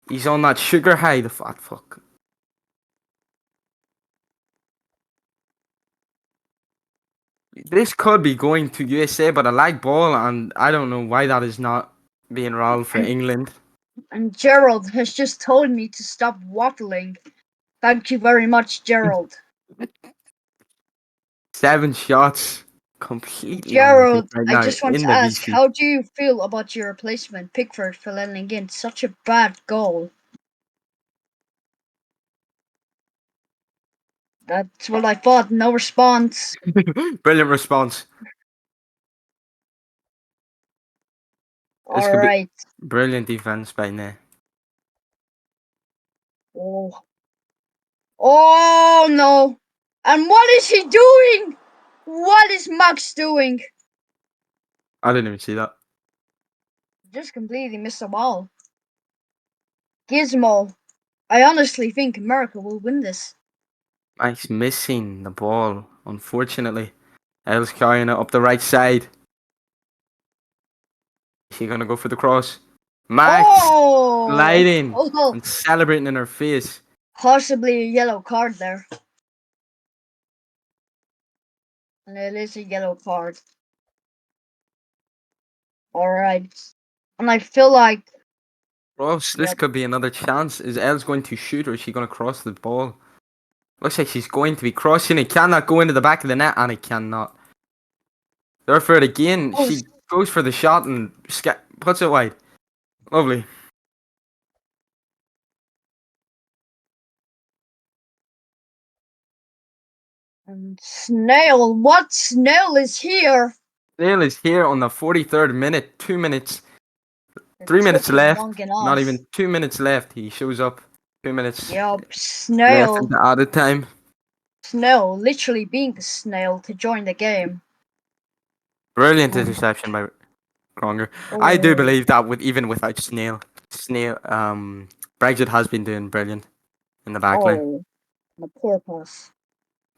He's on that sugar high, the fat fuck. This could be going to USA, but I like ball, and I don't know why that is not being rolled for England. And Gerald has just told me to stop waffling. Thank you very much, Gerald. 7 shots, completely on the dick Gerald, right I now just want in to the ask, VC. how do you feel about your replacement Pickford for letting in such a bad goal? That's what I thought. No response. Brilliant response. This could be Alright. brilliant defense by now. Oh. Oh no. And what is he doing? What is Max doing? I didn't even see that. Just completely missed the ball. Gizmo. I honestly think America will win this. Max missing the ball, unfortunately. Elle's carrying it up the right side. Is she gonna go for the cross? Max Oh! sliding Oh, and celebrating in her face. possibly a yellow card there. And it is a yellow card. Alright. And I feel like, Ross, this yep. could be another chance. Is Els going to shoot or is she going to cross the ball? Looks like she's going to be crossing. It cannot go into the back of the net, and it cannot. Therefore, again, Oh, she goes for the shot and puts it wide. Lovely. and Snail. What Snail is here? Dale is here on the 43rd minute. 2 minutes. It 3 minutes took him left. long Not enough. even 2 minutes left. He shows up. 2 minutes Yep, left Snail. into added time. Snail, literally being the snail to join the game. Brilliant Oh, interception by Gronger. I do oh, believe that even without Brexit has been doing brilliant in the back line. oh, the poor pass.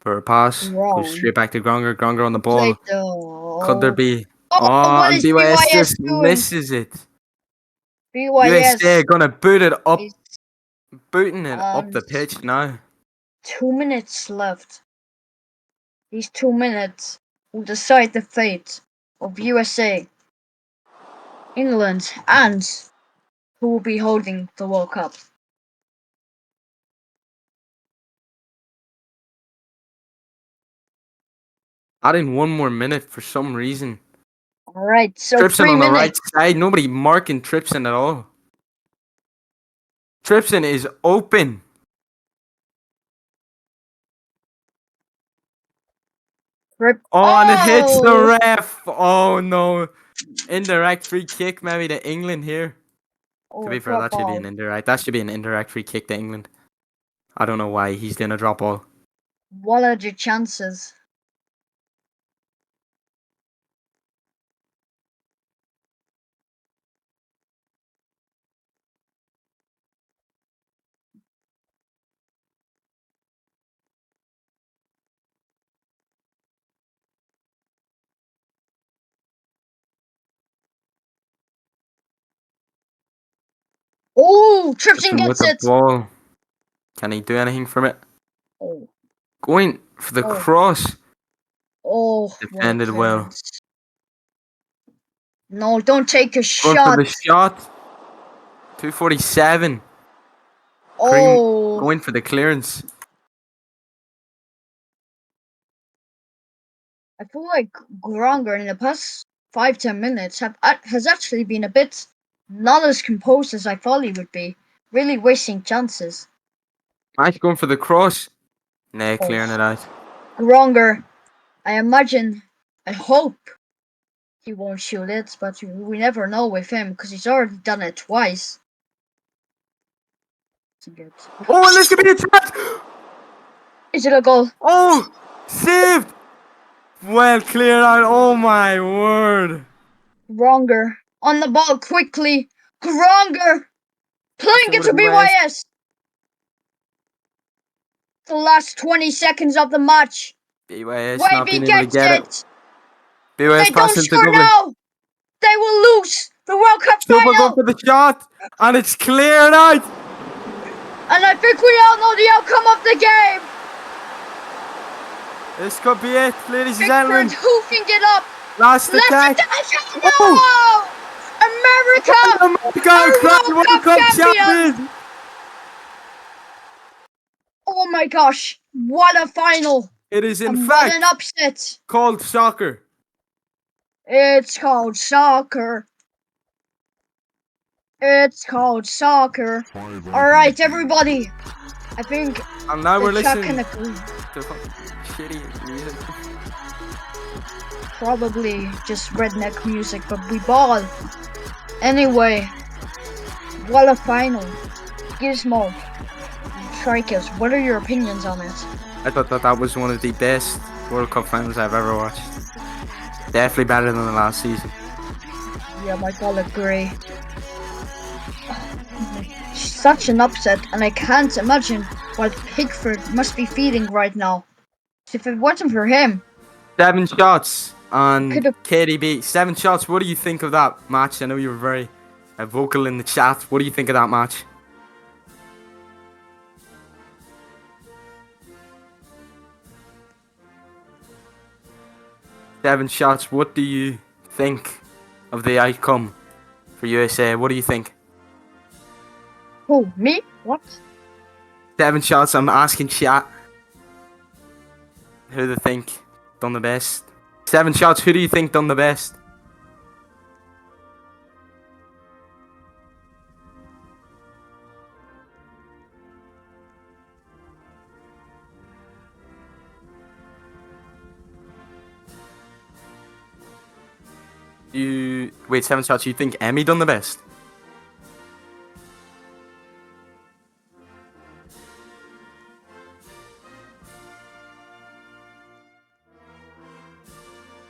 For a pass, goes Wrong. straight back to Gronger. Gronger on the Played ball. the. Could there Oh, be? oh, Oh, what and is BYS BYS just doing? misses it. USA BYS gonna boot it up, is booting it up the and pitch now. 2 minutes left. These 2 minutes will decide the fate of USA, England, and who will be holding the World Cup. Adding 1 more minute for some reason. Alright, so Tripson three on the right minutes. side. Nobody marking Tripson at all. Tripson is open. Oh, and it hits the Oh! ref. Oh no. Indirect free kick maybe to England here. To Oh, be fair, drop that should be ball. an indirect. That should be an indirect free kick to England. I don't know why he's doing a drop ball. What are your chances? Oh, Tripton Tripson with gets the it. ball. Can he do anything from it? Oh, Going for the oh, cross. oh, what a Defended well. clearance. No, don't take a Going for shot. the shot. 247. Cream Oh, going for the clearance. I feel like Gronger in the past 5-10 minutes has actually been a bit not as composed as I thought he would be. Really wasting chances. Mike going for the cross. Nah, clearing Oh, it out. Gronger, I imagine, I hope he won't shoot it, but we never know with him because he's already done it twice. Oh, and this could be a chance! Is it a goal? Oh! Saved! Well cleared out. Oh my word. Gronger on the ball quickly. Gronger playing it to BYS. The last 20 seconds of the match. BYS not being Wavy able to gets get it. it. BYS They don't passing to score Dublin. now. They will lose the World Cup Super going final. for the shot. And it's cleared out. And I think we all know the outcome of the game. This could be it, ladies and Pickford gentlemen. hoofing it up. Last Left attack. it down. Oh! No! America are World Cup champions. Oh my gosh. What a final. It is in And what an fact upset. called soccer. It's called soccer. It's called soccer. Alright, everybody. I think And now we're the chat listening can agree. to fucking shitty music. Probably just redneck music, but we ball. Anyway, what a final. Gizmo, Trikers, what are your opinions on it? I thought that was one of the best World Cup finals I've ever watched. Definitely better than the last season. Yeah, Michael agree. Such an upset, and I can't imagine what Pickford must be feeling right now. If it wasn't for him, 7 shots on Could've- KDB. 7 shots. What do you think of that match? I know you were very vocal in the chat. What do you think of that match? Seven shots. What do you think of the outcome for USA? What do you think? who, me? What? 7 shots. I'm asking chat who they think done the best. 7 shots. Who do you think done the best? You wait. 7 shots. You think Emmy done the best?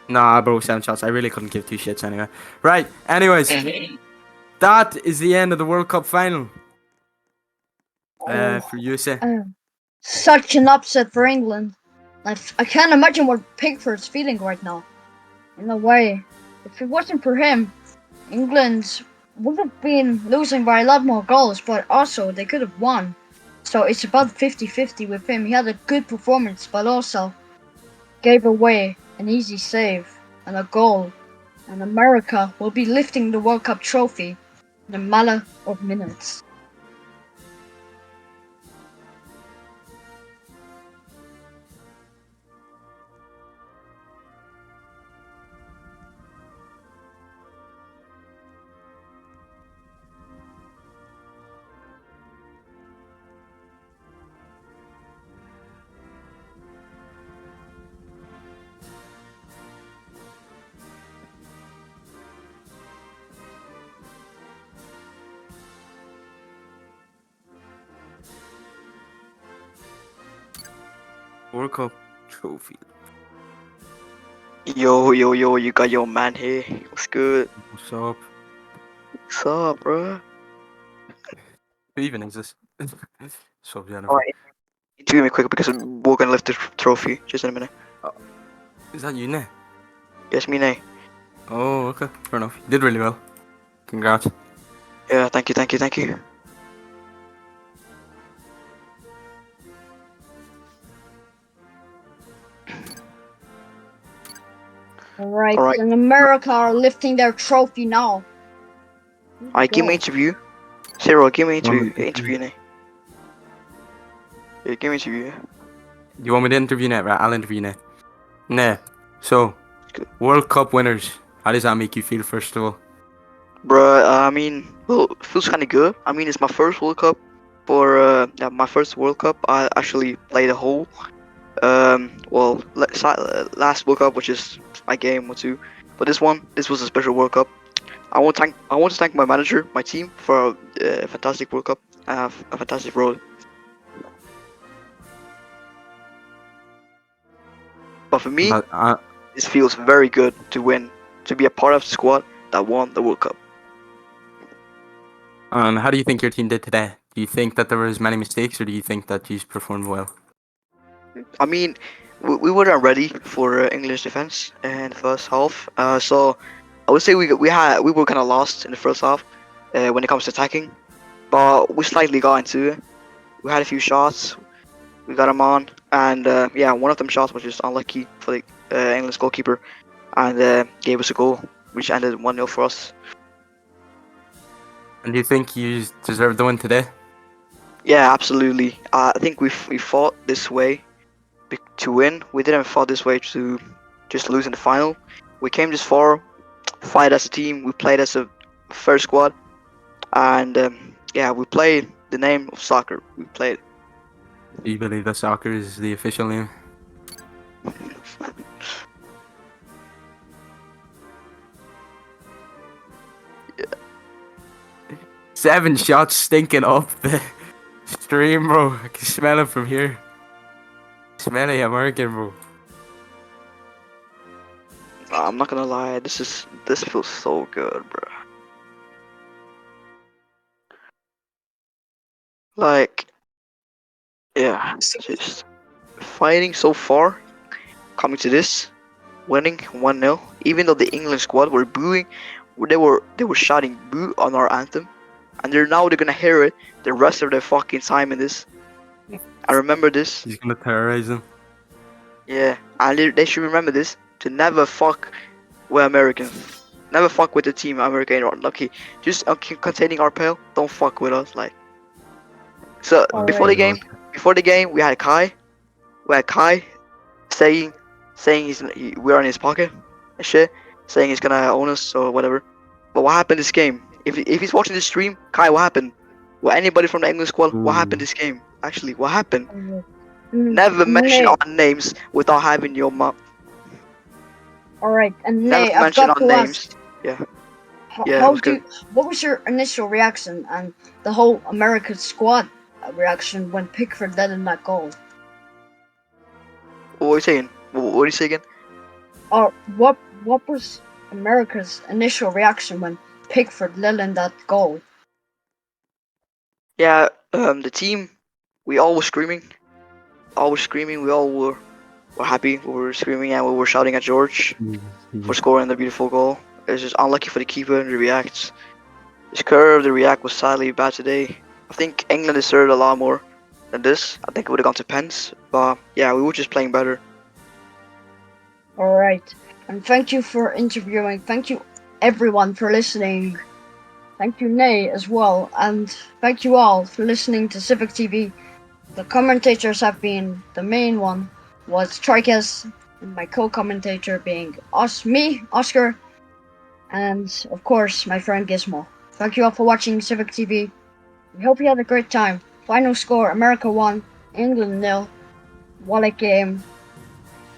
Nah, bro, 7 shots. I really couldn't give 2 shits anyway. Right, anyways. That is the end of the World Cup final. For USA. Such an upset for England. I can't imagine what Pickford's feeling right now. In a way, if it wasn't for him, England would have been losing by a lot more goals, but also they could have won. So it's about 50-50 with him. He had a good performance, but also gave away an easy save and a goal. And America will be lifting the World Cup trophy in a matter of minutes. World Cup trophy. Yo, you got your man here. What's good? What's up? What's up, bro? Who even is this? So Jennifer. Alright, interview me quick because we're gonna lift the trophy just in a minute. Is that you, Nay? Yes, me, nay. Oh, okay. Fair enough. You did really well. Congrats. Yeah, thank you. Alright, Alright. and America are lifting their trophy now. Alright, give me interview. Cyril, give me interview. Okay. Interview, nay. Yeah, give me interview. You want me to interview Net? Right, I'll interview Net. Nah. So, Good. World Cup winners. How does that make you feel, first of all? Bruh, I mean, well, it feels kinda good. I mean, it's my first World Cup. My first World Cup, I actually played a whole Well, last World Cup, which is my game or two, but this was a special World Cup. I want to thank my manager, my team for a fantastic World Cup, a fantastic role. But for me, But this feels very good to win, to be a part of the squad that won the World Cup. how do you think your team did today? Do you think that there was many mistakes, or do you think that you performed well? I mean, we weren't ready for English defense in the first half. So I would say we were kind of lost in the first half when it comes to attacking, but we slightly got into it. We had a few shots, we got them on, and yeah, one of them shots was just unlucky for the English goalkeeper, and gave us a goal, which ended 1-0 for us. And do you think you deserved the win today? Yeah, absolutely. I think we fought this way to win. We didn't fought this way to just lose in the final. We came this far, fight as a team. We played as a first squad, and yeah, we played the name of soccer. We played. Do you believe that soccer is the official name? Yeah. 7 shots stinking up the stream, bro. I can smell it from here. Smelly American, bro. I'm not gonna lie, this feels so good, bro. Like, yeah, just fighting so far, coming to this, winning 1-0. Even though the England squad were booing, they were shouting "boo" on our anthem, and they're gonna hear it the rest of their fucking time in this. I remember this. He's gonna terrorize them. Yeah, and they should remember this to never fuck with Americans. Never fuck with the team American or lucky. Just containing RPYL, don't fuck with us. Like, so before the Alright. game, we had Kai. We had Kai saying we're in his pocket and shit, saying he's gonna own us or whatever. But what happened this game? If he's watching this stream, Kai, what happened? Well, anybody from the England squad, what happened Ooh. this game? Actually, what happened? Mm, Never mention Nay, our names without having your mom. alright, and Never Nay, I've mention got our to ask, names. Yeah, how, yeah, it how was do, good. what was your initial reaction and the whole American squad reaction when Pickford led in that goal? What were you saying? What did you say again? Or what was America's initial reaction when Pickford led in that goal? Yeah, the team, we all were screaming. All were screaming. We all were happy. We were screaming and we were shouting at George for scoring the beautiful goal. It was just unlucky for the keeper and the reacts. His curve, the react was sadly bad today. I think England deserved a lot more than this. I think it would have gone to pens, but yeah, we were just playing better. Alright, and thank you for interviewing. Thank you everyone for listening. Thank you, Nay, as well. And thank you all for listening to Civic TV. The commentators have been, the main one was Trikes, and my co-commentator being me, Oscar, and of course my friend Gizmo. Thank you all for watching Civic TV. We hope you had a great time. Final score, America 1, England 0. What a game,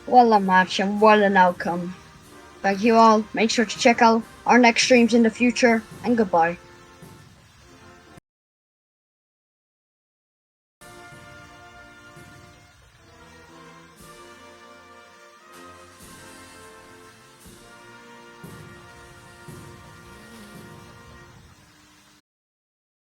what a match, and what an outcome. Thank you all. Make sure to check out our next streams in the future, and goodbye.